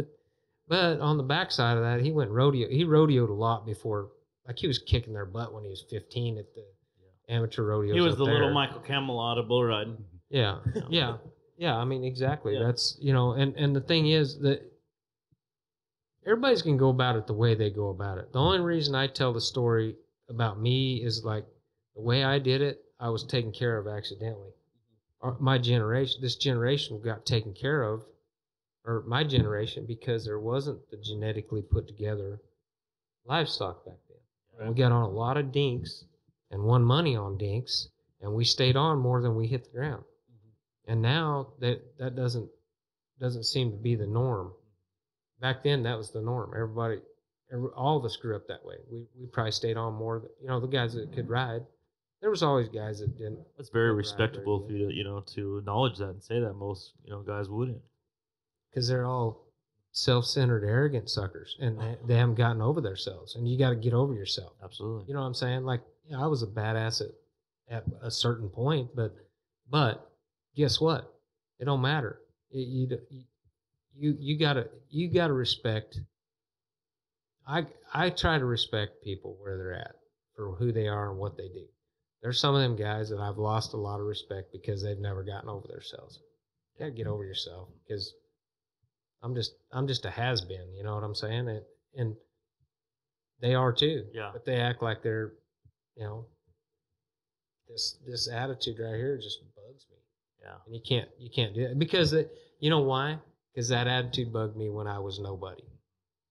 but on the backside of that, he rodeoed a lot before, like he was kicking their butt when he was 15 at the amateur rodeo. He was the little Michael Camelot of bull riding. Yeah, yeah. I mean, exactly. Yeah. That's and the thing is that everybody's gonna go about it the way they go about it. The only reason I tell the story about me is like the way I did it. I was taken care of accidentally. This generation got taken care of, or my generation, because there wasn't the genetically put together livestock back then. We got on a lot of dinks and won money on dinks, and we stayed on more than we hit the ground. And now that doesn't seem to be the norm. Back then, that was the norm. All of us grew up that way. We probably stayed on more than, the guys that could ride. There was always guys that didn't. That's very Right, respectable very for you to acknowledge that and say that. Most guys wouldn't. Because they're all self-centered, arrogant suckers, and they haven't gotten over themselves. And you got to get over yourself. Absolutely. You know what I'm saying? Like, I was a badass at a certain point, but guess what? It don't matter. You gotta respect. I try to respect people where they're at for who they are and what they do. There's some of them guys that I've lost a lot of respect because they've never gotten over themselves. You gotta get over yourself because I'm just a has been. You know what I'm saying? And they are too. Yeah. But they act like they're, this attitude right here just bugs me. Yeah. And you can't do it because you know why? Because that attitude bugged me when I was nobody,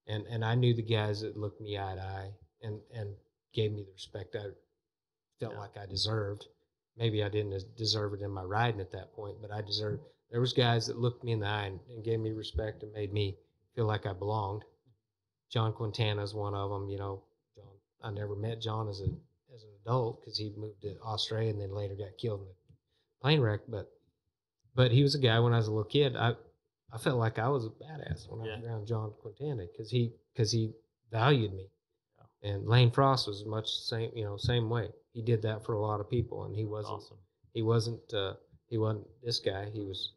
and I knew the guys that looked me eye to eye and gave me the respect I felt like I deserved. Maybe I didn't deserve it in my riding at that point, but I deserved. There was guys that looked me in the eye and gave me respect and made me feel like I belonged. John Quintana's one of them. You know, John. I never met John as an adult because he moved to Australia and then later got killed in a plane wreck. But he was a guy when I was a little kid. I felt like I was a badass when I was around John Quintana because he valued me. And Lane Frost was much the same way. He did that for a lot of people, and he wasn't Awesome. he wasn't this guy. He was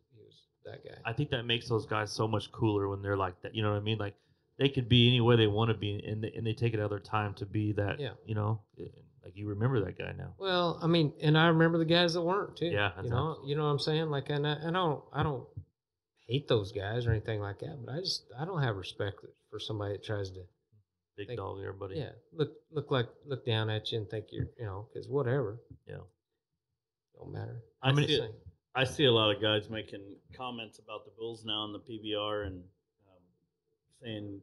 that guy. I think that makes those guys so much cooler when they're like that. You know what I mean? Like they could be any way they want to be, and they take it out of their time to be that. Yeah. You know, like you remember that guy now. Well, I mean, and I remember the guys that weren't too. Yeah, you know what I'm saying? Like, and I don't hate those guys or anything like that, but I don't have respect for somebody that tries to Big dog, everybody. yeah look down at you and think you're because whatever. Yeah. Don't matter. I see a lot of guys making comments about the Bulls now in the PBR and saying,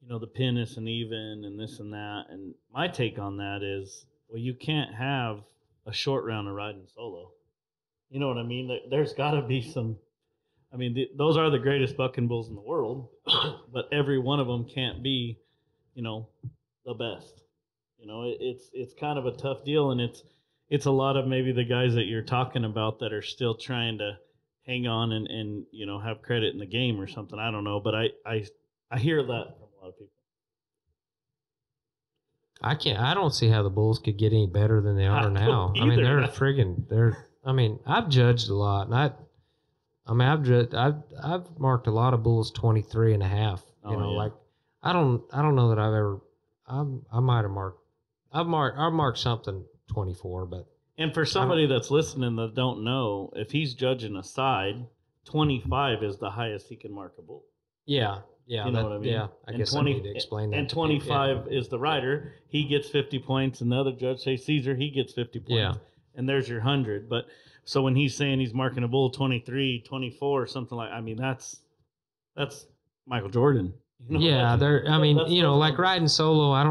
the pin isn't even and this and that. And my take on that is, well, you can't have a short round of riding solo. You know what I mean? There's got to be some. I mean, those are the greatest bucking bulls in the world, but every one of them can't be, the best. It's kind of a tough deal, and it's a lot of maybe the guys that you're talking about that are still trying to hang on and have credit in the game or something. I don't know, but I hear that from a lot of people. I don't see how the Bulls could get any better than they are now. I mean, I've judged a lot, and I've marked a lot of Bulls 23 and a half. Like I don't know that I might have marked. I've marked something 24, but. And for somebody that's listening that don't know, if he's judging a side, 25 is the highest he can mark a bull. Yeah. Yeah, you know what I mean? Yeah, I guess I need to explain that. And 25 is the rider. He gets 50 points, and the other judge, say Caesar, he gets 50 points. Yeah. And there's your 100. But so when he's saying he's marking a bull 23, 24, something like, I mean, that's Michael Jordan. Yeah, like riding solo, I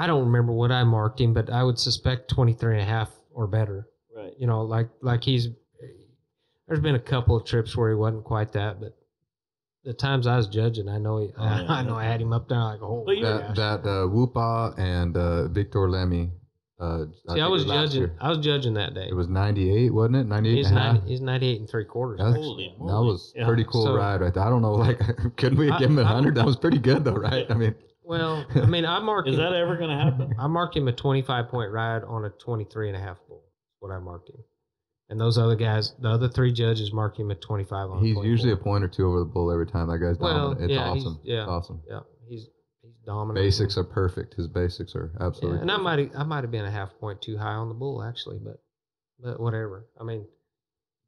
don't remember what I marked him, but I would suspect 23 and a half or better. Right. Like there's been a couple of trips where he wasn't quite that, but the times I was judging, I know I had him up there like a whole. That Whoopa and Victor Lemmy. I was judging that day. It was 98, wasn't it? 98 and a half? He's 98 3/4. Holy moly. That was pretty cool ride right there. I don't know, couldn't we give him 100? That was pretty good though, right? I mean. Well, I marked Is him. that ever going to happen? I marked him a 25-point ride on a 23 and a half bull. That's what I marked him. And those other guys, the other three judges marked him at 25 on. He's usually a point or two over the bull every time. That guy's dominant. It's awesome. It's awesome. Yeah, he's dominant. Basics are perfect. His basics are absolutely. Yeah, and perfect. I might have been a half point too high on the bull actually, but whatever. I mean,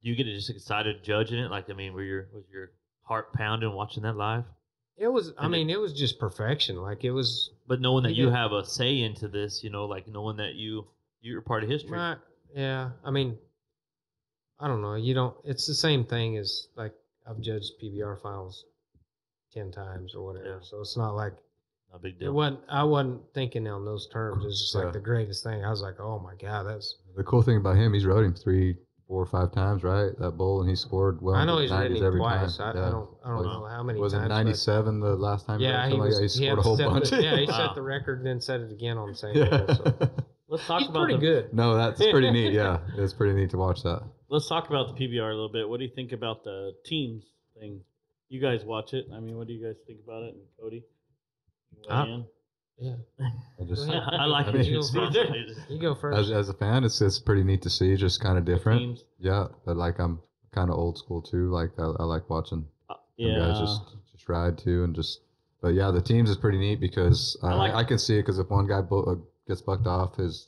do you get just excited judging it? Like, I mean, was your heart pounding watching that live? It was. It was just perfection. Like it was. But knowing that you have a say into this, like knowing that you're part of history. Yeah. I mean, I don't know. You don't. It's the same thing as like I've judged PBR finals 10 times or whatever. Yeah. So it's not like a big deal. I wasn't thinking on those terms. It's just like the greatest thing. I was like, oh my god, that's the cool thing about him. He's rode him 3, 4, 5 times, right? That bull, and he scored well. I know he's ridden him every twice. time. I don't know how many was times. Was it 97 the last time? Yeah, he scored a whole bunch. He set the record and then set it again on the same day. So. Let's talk he's about pretty good. No, that's pretty neat. Yeah, it's pretty neat to watch that. Let's talk about the PBR a little bit. What do you think about the teams thing? You guys watch it. I mean, what do you guys think about it? And Cody, yeah. I like it. You go first. As a fan, it's pretty neat to see. Just kind of different. Teams. Yeah, but like I'm kind of old school too. Like I like watching guys just ride too, and just. But yeah, the teams is pretty neat because I can see it because if one guy gets bucked off, he's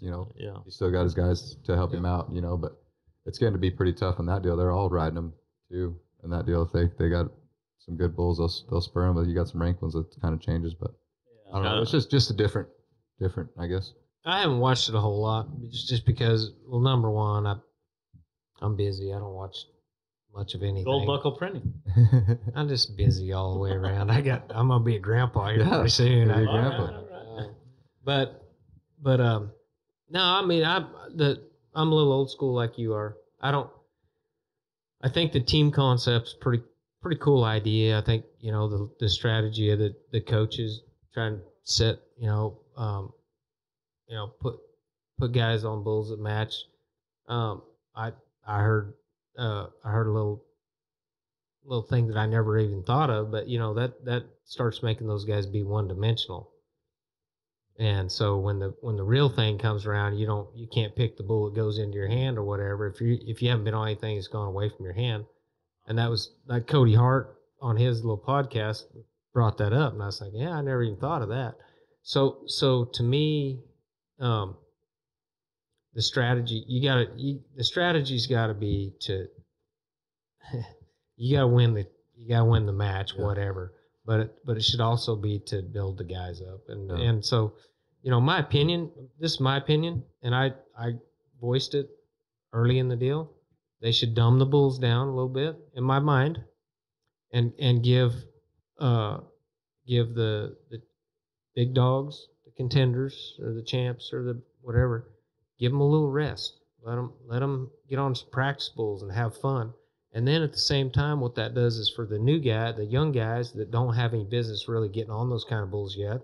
still got his guys to help him out, But it's getting to be pretty tough in that deal. They're all riding them too in that deal. If they got some good bulls, they'll spur them. But you got some rank ones that kind of changes. But I don't know. It's just a different, I guess. I haven't watched it a whole lot, just because. Well, number one, I'm busy. I don't watch much of anything. Gold buckle printing. I'm just busy all the way around. I'm gonna be a grandpa here Yeah, pretty soon. you're a All grandpa. right, all right. But no, I mean I'm a little old school like you are. I think the team concept's pretty cool idea. I think the strategy of the coaches trying to set put guys on bulls that match. I heard a little thing that I never even thought of, but that starts making those guys be one dimensional. And so when the real thing comes around, you can't pick the bull that goes into your hand or whatever. If you haven't been on anything that's gone away from your hand, and that was like Cody Hart on his little podcast brought that up, and I was like, yeah, I never even thought of that. So to me, the strategy's got to be to you got to win the match, Yeah. whatever. But it should also be to build the guys up, Yeah. and so my opinion. This is my opinion, and I voiced it early in the deal. They should dumb the bulls down a little bit, in my mind, and give the big dogs, the contenders or the champs or the whatever, give them a little rest. Let them get on some practice bulls and have fun. And then at the same time, what that does is for the young guys that don't have any business really getting on those kind of bulls yet,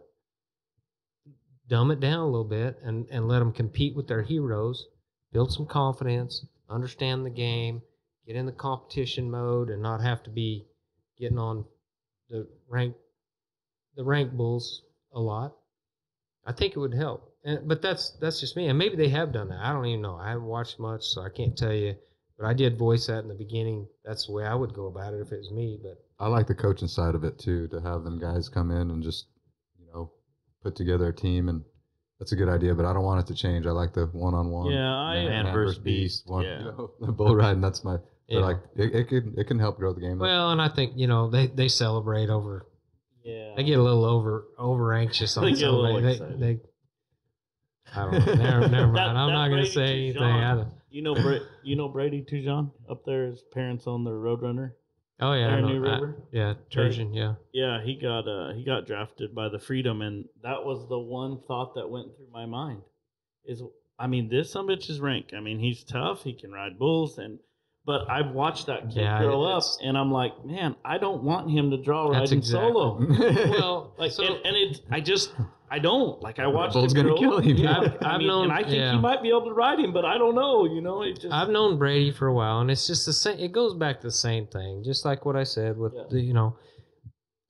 dumb it down a little bit and let them compete with their heroes, build some confidence, understand the game, get in the competition mode, and not have to be getting on the rank bulls a lot. I think it would help. But that's just me. And maybe they have done that. I don't even know. I haven't watched much, so I can't tell you. But I did voice that in the beginning. That's the way I would go about it if it was me. But I like the coaching side of it too, to have them guys come in and just, put together a team, and that's a good idea. But I don't want it to change. I like the one-on-one. Yeah, Man versus beast. One, Yeah. the bull riding. That's my. Yeah. Like it can help grow the game. well, and I think they celebrate over. Yeah. They get a little over anxious on They get a little something. excited. I don't know. Never mind. I'm That not going Brady to say anything. Toujon, you know Brady Toujon up there. His parents own the Roadrunner. Oh yeah, There I in know. New River? Yeah, Turgeon. Yeah. Yeah, he got drafted by the Freedom, and that was the one thought that went through my mind. This some bitch is rank. He's tough. He can ride bulls, but I've watched that kid grow up, and I'm like, man, I don't want him to draw riding solo. Well, I don't like. I watched bull's him gonna grow kill up. him. Yeah, I've known- and I think yeah. he might be able to ride him, but I don't know. I've known Brady for a while, and it's just the same. It goes back to the same thing, just like what I said with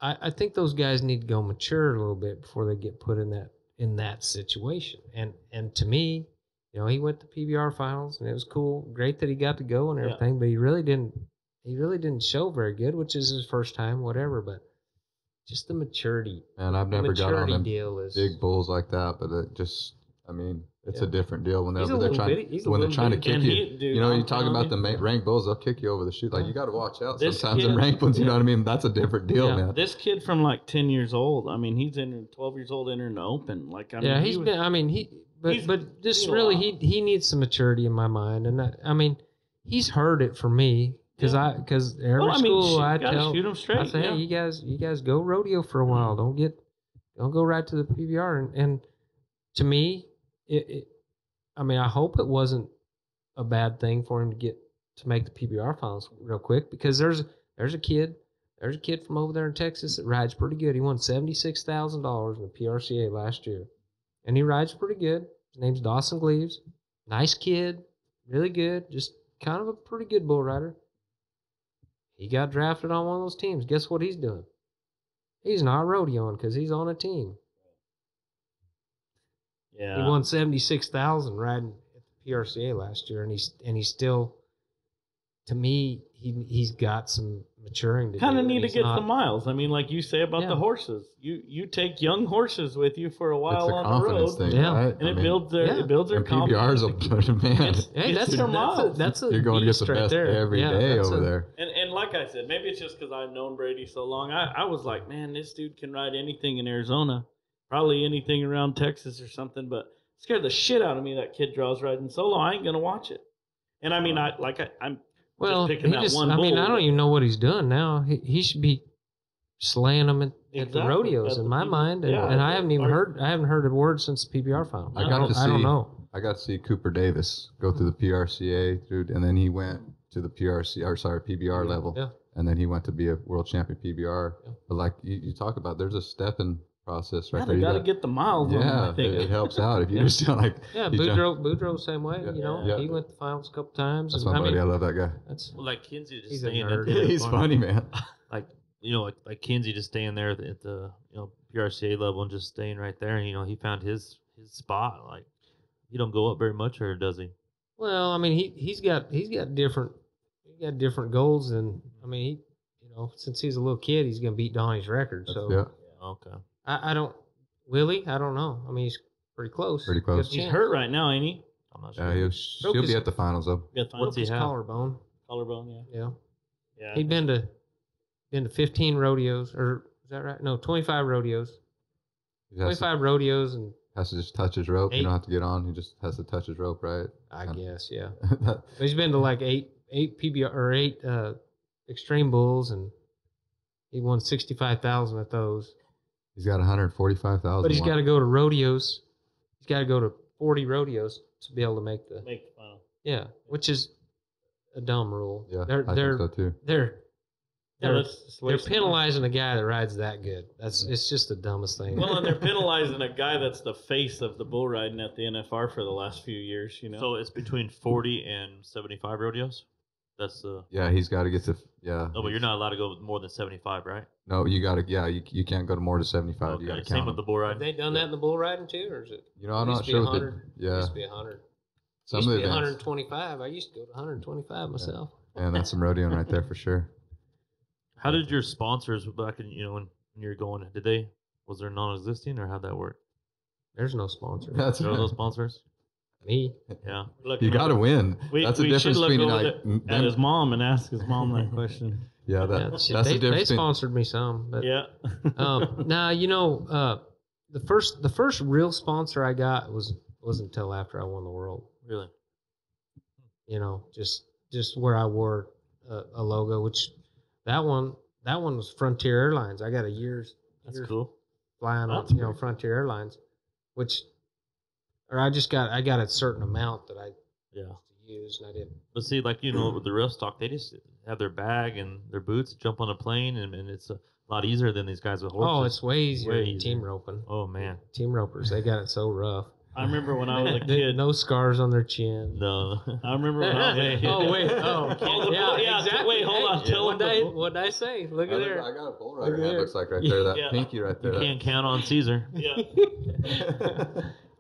I think those guys need to go mature a little bit before they get put in that situation. And to me, he went to PBR finals, and it was cool, great that he got to go and everything, but he really didn't show very good, which is his first time, whatever. But just the maturity. And I've never got on maturity them deal is big bulls like that, but it just, it's a different deal when He's a they're little trying bitty- he's a when they're little trying to bitty. kick And you. he- dude, you I'm talk about the telling you. rank bulls, they'll kick you over the chute. Like you got to watch out This sometimes. kid- The rank ones, you know what I mean? That's a different deal, Yeah. man. This kid from like 10 years old. He's in 12 years old entering the open. He's been. But just seen a really, lot. he needs some maturity in my mind, and he's heard it from me because every school I tell, shoot him straight. I say, hey, you guys go rodeo for a while. Don't go right to the PBR. And to me, I hope it wasn't a bad thing for him to make the PBR finals real quick, because there's a kid from over there in Texas that rides pretty good. He won $76,000 in the PRCA last year, and he rides pretty good. His name's Dawson Gleaves. Nice kid, really good, just kind of a pretty good bull rider. He got drafted on one of those teams. Guess what he's doing? He's not rodeoing because he's on a team. Yeah. He won $76,000 riding at the PRCA last year, and he's still, to me, he's got some maturing to do. Kind of and need to he's get not- some miles. Like you say about the horses, you take young horses with you for a It's while a on the confidence road, thing, Yeah. right? and it builds their yeah. and confidence. PBRs, man. Hey, It's their miles. That's a You're going to get beast the right best there. every day that's over there. And like I said, maybe it's just because I've known Brady so long. I was like, man, this dude can ride anything in Arizona, probably anything around Texas or something. But it scared the shit out of me that kid draws riding solo. I ain't gonna watch it. And I mean, I'm Well, just picking he that just, one I mean, bull. I don't even know what he's doing now. He should be slaying them at the Exactly, rodeos at in the my PBR. mind. And, Yeah, and I haven't even or- heard a word since the PBR final. I got to see. I don't know. I got to see Cooper Davis go through the PRCA, and then he went to the PBR level, Yeah. and then he went to be a world champion PBR. Yeah. But like you talk about, there's a stepping process right Yeah, there. they You got to get the miles on them, yeah, I think. it helps out if you just don't like. Yeah, you jump- Boudreaux same way. Yeah. You know, Yeah. he went to the finals a couple times. That's and, my I buddy. mean, I love that guy. that's Well, like Kinsey just He's a staying nerd. at He's funny, man. like like Kinsey just staying there at the PRCA level and just staying right there. And he found his spot. Like he don't go up very much, or does he? well. I mean, he's got different goals, and I mean, since he's a little kid, he's gonna beat Donnie's record. So Yeah, Okay. I don't Willie. I don't know. I mean, he's pretty close. Pretty close. Good He's chance. hurt right now, ain't he? I'm not sure. yeah, Broke he'll his- be at the finals though. Got the What's he His have? collarbone. collarbone, yeah. Yeah, Yeah. he'd been to 15 rodeos, or is that right? No, 25 rodeos. He has to, 25 rodeos, and has to just touch his rope. You Eight. don't have to get on. He just has to touch his rope, right? I Kinda- guess, yeah. That- But he's been to like eight PBR or eight extreme bulls, and he won 65,000 at those. he's got 145,000. But he's got to go to rodeos. He's got to go to 40 rodeos to be able to make the Make the final. yeah, which is a dumb rule. Yeah, they're I they're think so too. they're Yeah, they're, that's they're penalizing a guy that rides that good. It's just the dumbest thing. Well, and they're penalizing a guy that's the face of the bull riding at the NFR for the last few years, So it's between 40 and 75 rodeos. That's the. Yeah, he's got to get to. Yeah. No, but you're not allowed to go more than 75, right? No, you got to. Yeah, you can't go to more than 75. You got to Same count. with the them. bull Have ride. they done that in the bull riding too, or is it? I'm used not to be sure. What 100. It yeah, used to be 100. some Used of to the be events. 125. I used to go to 125 myself. And that's some rodeoing right there for sure. How did your sponsors back in when you were going? Was there non-existing, or how'd that work? There's no sponsor. That's There were those sponsors. Me. Yeah. Look, you got to win. We, That's the we difference should look between over like at his mom and ask his mom that question. yeah, Yeah, that's shit, the they difference. between- sponsored me some, but Yeah. now the first real sponsor I got wasn't until after I won the world. Really. Just where I wore a logo, which that one was Frontier Airlines. I got a year's Cool. flying That's on Frontier Airlines, I got a certain amount that I Yeah. used, and I didn't. But see, with the real stock, they just have their bag and their boots, jump on a plane, and it's a lot easier than these guys with horses. Oh, it's way easier Way than easier. team roping. Oh man. Team ropers, they got it so rough. I remember when I was a kid. No scars on their chin. No. I remember when I was a kid. Oh wait! Oh, Oh, the yeah, bull- yeah, exactly. wait, hold on, tell What'd them the what'd I say? Look at there. I got a bull Look rider at hand. there. Looks like right there. That Yeah. pinky right there. You can't count on Caesar. Yeah.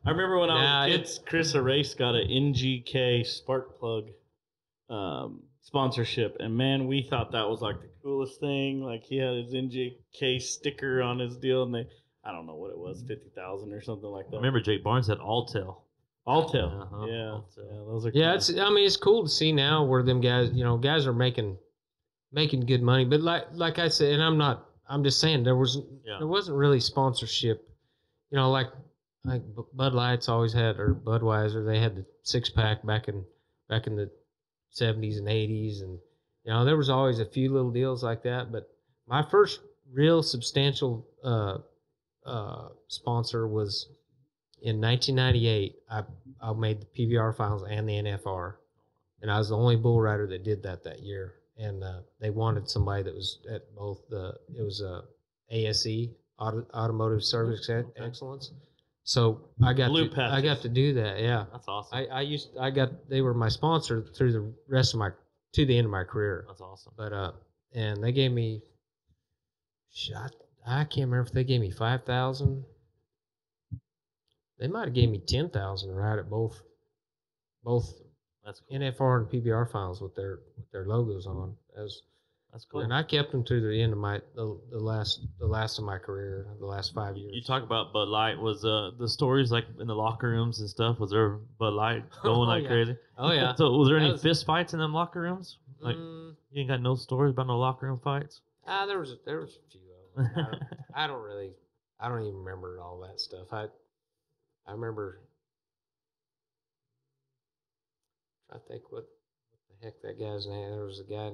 I remember when I was a kid, Chris Arrace got an NGK spark plug sponsorship, and man, we thought that was like the coolest thing. Like he had his NGK sticker on his deal, and I don't know what it was, 50,000 or something like that. I remember Jake Barnes had Alltel. Alltel, Uh-huh, yeah, Alltel. yeah, those are Yeah, cool. it's cool to see now where them guys, guys are making good money. But like I said, and I'm just saying there wasn't really sponsorship. Like Bud Light's always had, or Budweiser, they had the 6-pack back in the 70s and 80s, and there was always a few little deals like that. But my first real substantial sponsor was in 1998. I made the PBR finals and the NFR, and I was the only bull rider that did that year. And they wanted somebody that was at both it was ASE, Automotive Service Excellence. So I got Blue I got to do that. Yeah, That's awesome. they were my sponsor through the rest of to the end of my career. That's awesome. But and they gave me, I can't remember if they gave me 5,000. They might have gave me 10,000 right at both That's cool. NFR and PBR finals with their logos on. That's cool. And I kept them through the end of the last of my career, the last 5 years. You talk about Bud Light. Was the stories like in the locker rooms and stuff? Was there Bud Light going like yeah. crazy? Oh yeah. So was there That any was- fist fights in them locker rooms? Like you ain't got no stories about no locker room fights? There was a few of them. I don't even remember all that stuff. I remember. I think heck that guy's name? There was a guy.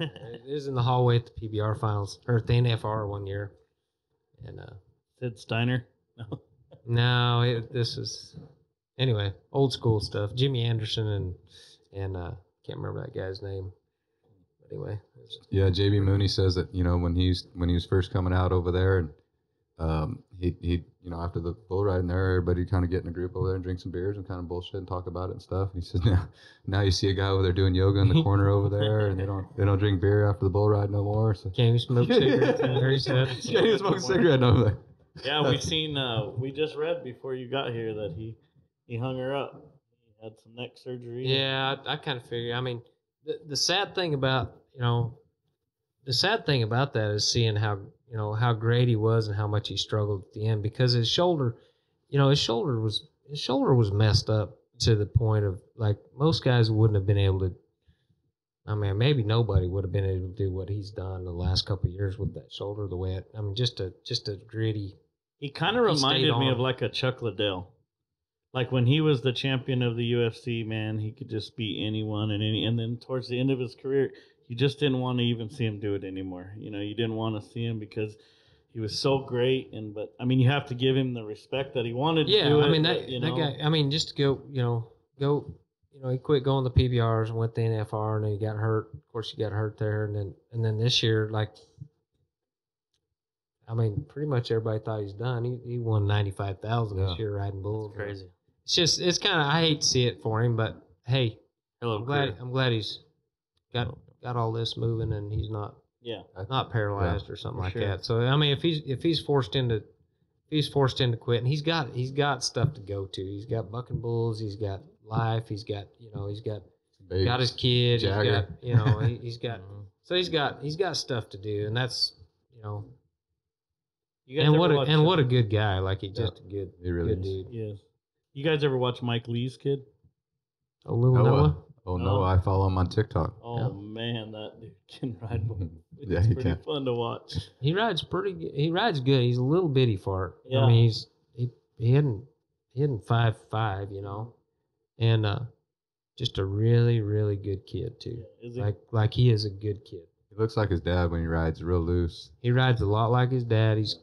It was in the hallway at the PBR finals or at the NFR one year, and Sid Steiner. no, this is anyway old school stuff. Jimmy Anderson and can't remember that guy's name. But anyway, Yeah, JB Mooney says that when he was first coming out over there, and he after the bull riding there, everybody kind of get in a group over there and drink some beers and kind of bullshit and talk about it and stuff. And he said now you see a guy over there doing yoga in the corner over there, and they don't drink beer after the bull ride no more. So can't even smoke cigarettes in there. He said can't even smoke a cigarette over there. Yeah, we've seen. We just read before you got here that he hung her up. He had some neck surgery. Yeah, I kind of figure. I mean, the sad thing about that is seeing how great he was and how much he struggled at the end, because his shoulder was messed up to the point of, like, most guys wouldn't have been able to. I mean, maybe nobody would have been able to do what he's done the last couple of years with that shoulder. The way just a gritty. He kind of reminded me on. of like a Chuck Liddell. Like when he was the champion of the UFC, man, he could just beat anyone and then towards the end of his career, you just didn't want to even see him do it anymore. You didn't want to see him because he was so great. But I mean, you have to give him the respect that he wanted to do it. I mean, that guy. I mean, just to go. He quit going to PBRs and went to NFR, and then he got hurt. Of course, he got hurt there, and then this year, like, I mean, pretty much everybody thought he's done. He won $95,000 this year riding bulls. That's crazy. It's kind of, I hate to see it for him, but hey, I'm glad he's got all this moving and he's not paralyzed or something like that. So I mean, if he's forced into quitting, he's got stuff to go to. He's got bucking bulls. He's got life. He's got got his kid. Jagger. He's got stuff to do, and that's You guys and ever watch, what a good guy. Like, he's just a good, he really good is. dude. Yes. You guys ever watch Mike Lee's kid? Oh, little Noah. Oh no, I follow him on TikTok. Oh man, that dude can ride bulls. Yeah, It's he pretty can. fun to watch. He rides pretty good. He rides good. He's a little bitty fart. Yeah. I mean, he hadn't 5'5", and just a really, really good kid too. Is he? Like he is a good kid. He looks like his dad when he rides, real loose. He rides a lot like his dad. He's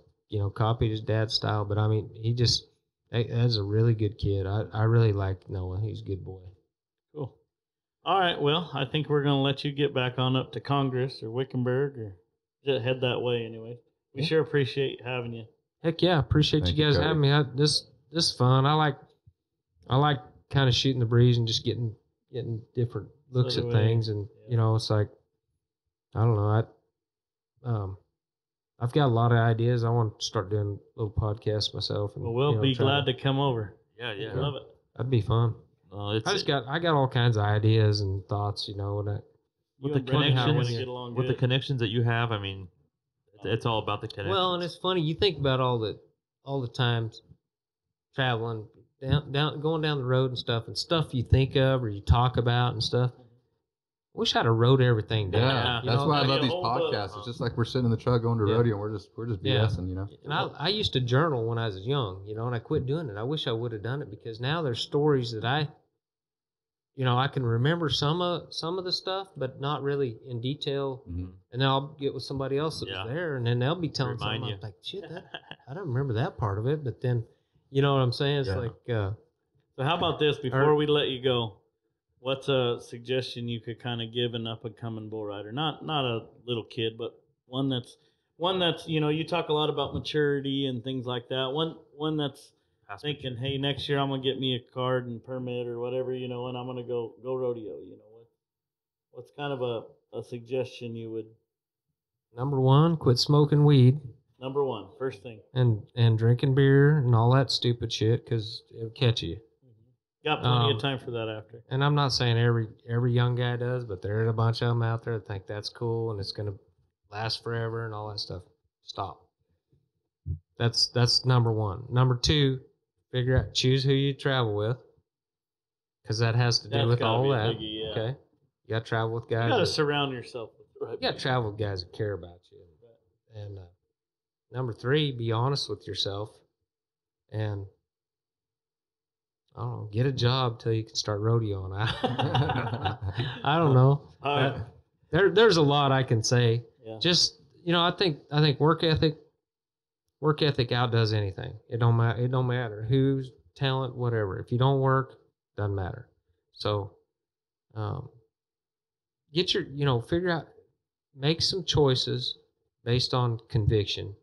copied his dad's style, but I mean, that's a really good kid. I really like Noah. He's a good boy. Cool. All right. Well, I think we're going to let you get back on up to Congress or Wickenburg or just head that way anyway. We sure appreciate having you. Heck yeah, appreciate Thank you guys you, having me. This is fun. I like kind of shooting the breeze and just getting different looks So at do we. things, and it's like, I don't know. I've got a lot of ideas. I want to start doing little podcasts myself. And, Well, we'll be glad to come over. Yeah. Love it. That'd be fun. I got all kinds of ideas and thoughts. You with the and Brandon are connections, gonna get along with the good. connections that you have. I mean, it's all about the connections. Well, and it's funny. You think about all the times traveling going down the road and stuff you think of or you talk about and stuff. Wish I'd have wrote everything down. Yeah, you that's know? why I that'd love be these a whole book. podcasts. It's just like we're sitting in the truck going to rodeo, and we're just Yeah. BSing, And I used to journal when I was young, and I quit doing it. I wish I would have done it, because now there's stories that I can remember some of the stuff, but not really in detail. Mhm. And then I'll get with somebody else that was there, and then they'll be telling Remind something. you. I'm like, shit, I don't remember that part of it. But then, you know what I'm saying? It's Yeah. like, So how about this? Before we let you go, what's a suggestion you could kind of give an up and coming bull rider? Not a little kid, but one that's you talk a lot about maturity and things like that. One that's thinking, hey, next year I'm gonna get me a card and permit or whatever, and I'm gonna go rodeo. What's kind of a suggestion you would? number one, quit smoking weed Number one, first thing. and drinking beer and all that stupid shit, because it'll catch you. Got plenty of time for that after. And I'm not saying every young guy does, but there's a bunch of them out there that think that's cool and it's going to last forever and all that stuff. Stop. That's number one. Number two, choose who you travel with, because that has to do That's with gotta all be a that. biggie, yeah. Okay, you got to travel with You guys. got to that- surround yourself with the right you got to people. travel with guys that care about you. And number three, be honest with yourself. And I don't know, get a job till you can start rodeoing. I don't know. All right. There's a lot I can say. Yeah. Just, I think work ethic outdoes anything. It don't matter who's talent, whatever. If you don't work, doesn't matter. So, get your, figure out, make some choices based on conviction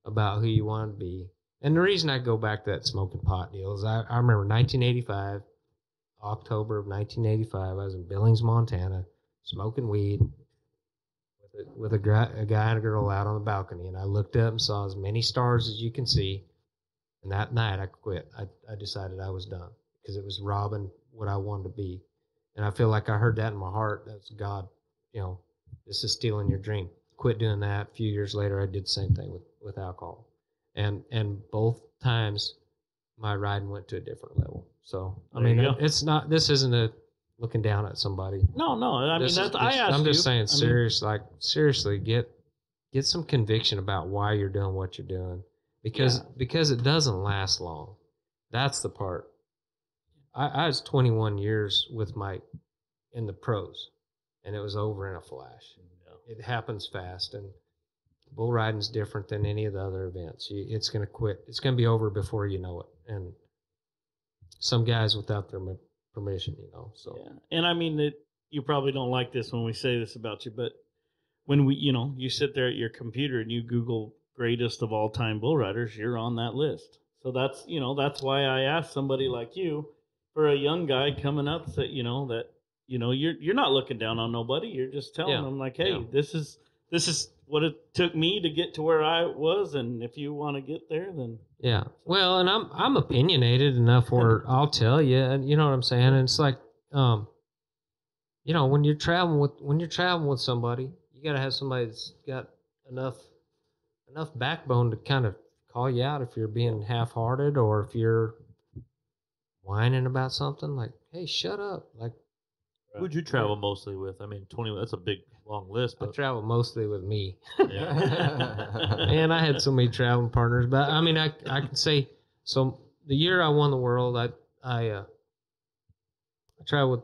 about who you want to be. And the reason I go back to that smoking pot deal is I remember 1985, October of 1985, I was in Billings, Montana, smoking weed with a guy and a girl out on the balcony. And I looked up and saw as many stars as you can see. And that night I quit. I decided I was done because it was robbing what I wanted to be. And I feel like I heard that in my heart. That's God, this is stealing your dream. Quit doing that. A few years later, I did the same thing with alcohol. And both times my riding went to a different level. So, I mean, it's not, this isn't a looking down at somebody. No. I mean, I'm just saying, seriously, get some conviction about why you're doing what you're doing, because it doesn't last long. That's the part. I was 21 years with Mike in the pros, and it was over in a flash. Yeah. It happens fast, and bull riding's different than any of the other events. It's going to quit. It's going to be over before you know it. And some guys without their permission, So yeah. And I mean, you probably don't like this when we say this about you, but when you sit there at your computer and you Google greatest of all time bull riders, you're on that list. So that's why I asked somebody like you, for a young guy coming up, that you're not looking down on nobody. You're just telling them like, hey, this is what it took me to get to where I was, and if you want to get there, then Well, and I'm opinionated enough where I'll tell you, and you know what I'm saying. And it's like, when you're traveling with somebody, you got to have somebody that's got enough backbone to kind of call you out if you're being half-hearted, or if you're whining about something. Like, hey, shut up. Like, who'd you travel mostly with? I mean, 20. That's a big, long list. But I travel mostly with me. Yeah. And I had so many traveling partners. But I mean, I can say, so the year I won the world, I traveled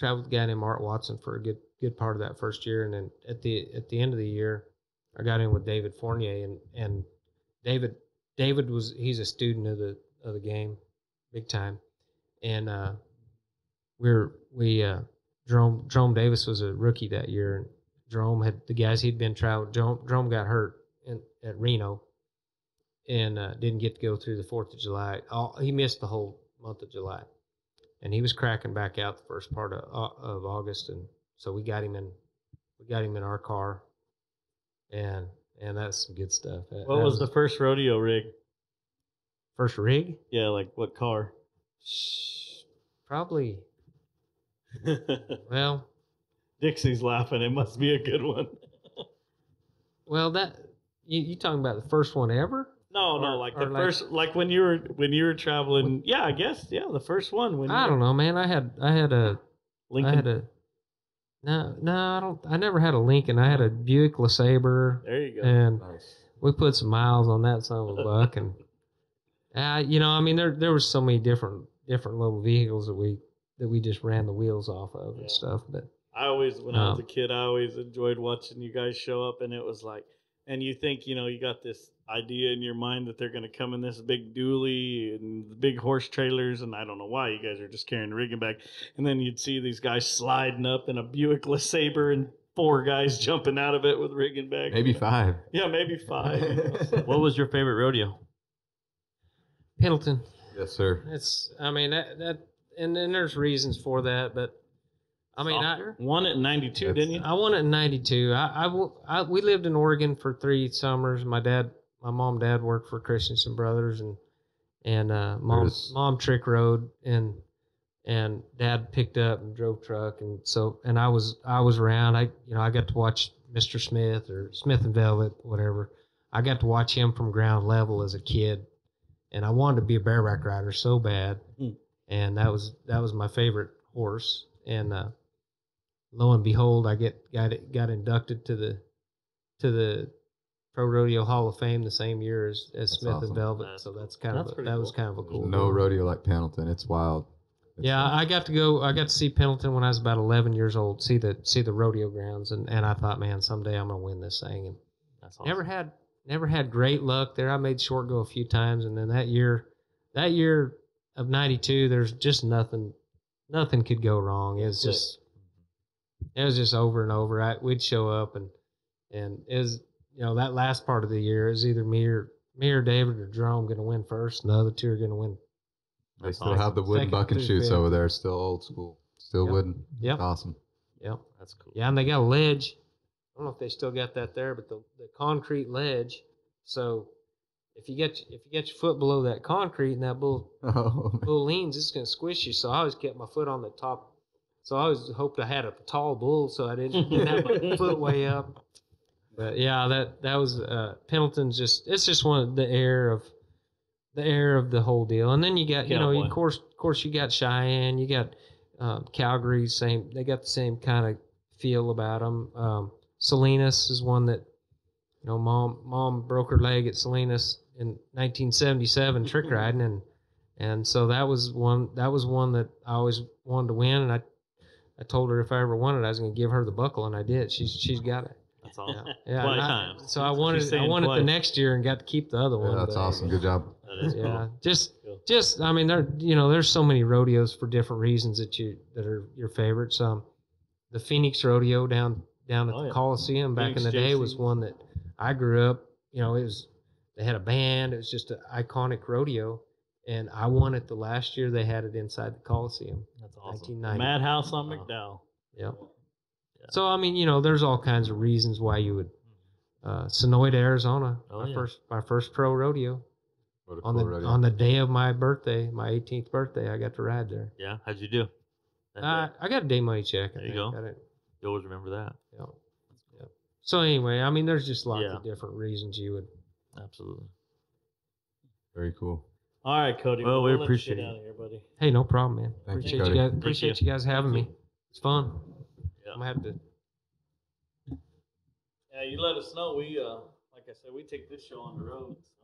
with a guy named Art Watson for a good part of that first year, and then at the end of the year, I got in with David Fournier, and he's a student of the game, big time, and Jerome Davis was a rookie that year, and Jerome had the guys he'd been traveling. Jerome got hurt at Reno, and didn't get to go through the 4th of July. He missed the whole month of July, and he was cracking back out the first part of August, and so we got him in our car, and that's some good stuff. What was the first rodeo rig? First rig? Yeah, like what car? Probably. Well, Dixie's laughing. It must be a good one. Well, that you talking about the first one ever? No, like the first, like when you were traveling. Yeah, I guess. Yeah, the first one. I don't know, man. I had a Lincoln. I had a I never had a Lincoln. I had a Buick LeSabre. There you go. And Nice. we put some miles on that son of a buck, and I mean, there was so many different little vehicles that we just ran the wheels off of and stuff. But when I was a kid, I always enjoyed watching you guys show up, and it was like, and you think, you got this idea in your mind that they're going to come in this big dually and the big horse trailers, and I don't know why you guys are just carrying the rigging back, and then you'd see these guys sliding up in a Buick LeSabre and 4 guys jumping out of it with rigging back. Maybe 5. Yeah, maybe 5. What was your favorite rodeo? Pendleton. Yes, sir. I mean, that and then there's reasons for that, but I mean, I won it in '92, didn't you? I won it in '92. We lived in Oregon for 3 summers. My mom, dad worked for Christensen Brothers, and mom trick rode, and dad picked up and drove truck, and I was around. I got to watch Mr. Smith or Smith and Velvet, whatever. I got to watch him from ground level as a kid, and I wanted to be a bareback rider so bad, and that was my favorite horse. And lo and behold, I got inducted to the Pro Rodeo Hall of Fame the same year as Smith awesome. and Velvet. That's So cool. that's kind That's of pretty that was cool. kind of a cool. No deal. rodeo like Pendleton. It's wild. It's, Yeah, I got to see Pendleton when I was about 11 years old. See the rodeo grounds, and I thought, man, someday I'm gonna win this thing. And That's awesome. never had great luck there. I made short go a few times, and then that year of '92, there's just nothing could go wrong. It was just over and over. We'd show up, and it was, that last part of the year is either me or David or Jerome going to win first, and the other two are going to win. they still awesome. have the wooden Second bucket through chutes fifth. over there. Still old school. Still Yep. wooden. Yep. Awesome. Yep. That's cool. Yeah, and they got a ledge. I don't know if they still got that there, but the concrete ledge. So if you get your foot below that concrete and that bull leans, it's gonna squish you. So I always kept my foot on the top. So I always hoped I had a tall bull, so I didn't have my foot way up. But yeah, that was Pendleton's it's just one of the air of the whole deal. And then you got Cowboy. of course you got Cheyenne, you got Calgary. They got the same kind of feel about them. Salinas is one that mom broke her leg at Salinas in 1977 trick riding, and so that was one that I always wanted to win, and I told her if I ever won it I was going to give her the buckle, and I did. She's got it. That's awesome. Yeah. Twice. and Times. So I won it twice. the next year and got to keep the other one. Yeah, that's but- awesome. Good job. That is cool. Yeah, Cool. just I mean, there's so many rodeos for different reasons that are your favorites. The Phoenix Rodeo down at Oh, the yeah. Coliseum back Phoenix in the day JC. was one that I grew up. They had a band. It was just an iconic rodeo, and I won it the last year they had it inside the Coliseum, That's awesome. 1990. Madhouse on Wow. McDowell. Yep. Yeah. So I mean, there's all kinds of reasons why you would. Sonoyta, Arizona, Oh, yeah. my first pro rodeo. What a On cool the rodeo. on the day of my birthday, my 18th birthday, I got to ride there. Yeah. How'd you do? That day? I got a day money check. I There you think. go. I didn't- You always remember that. yeah. Yeah. So anyway, I mean, there's just lots Yeah. of different reasons you would. Absolutely. Very cool. All right, Cody. Well, we we'll let you appreciate get it. out of here, buddy. Hey, no problem, man. Thank you, Appreciate Cody. you guys. Thank Appreciate you. you guys having me. It's fun. Yeah. I'm gonna have to. Yeah, you let us know. We, like I said, we take this show on the road. So.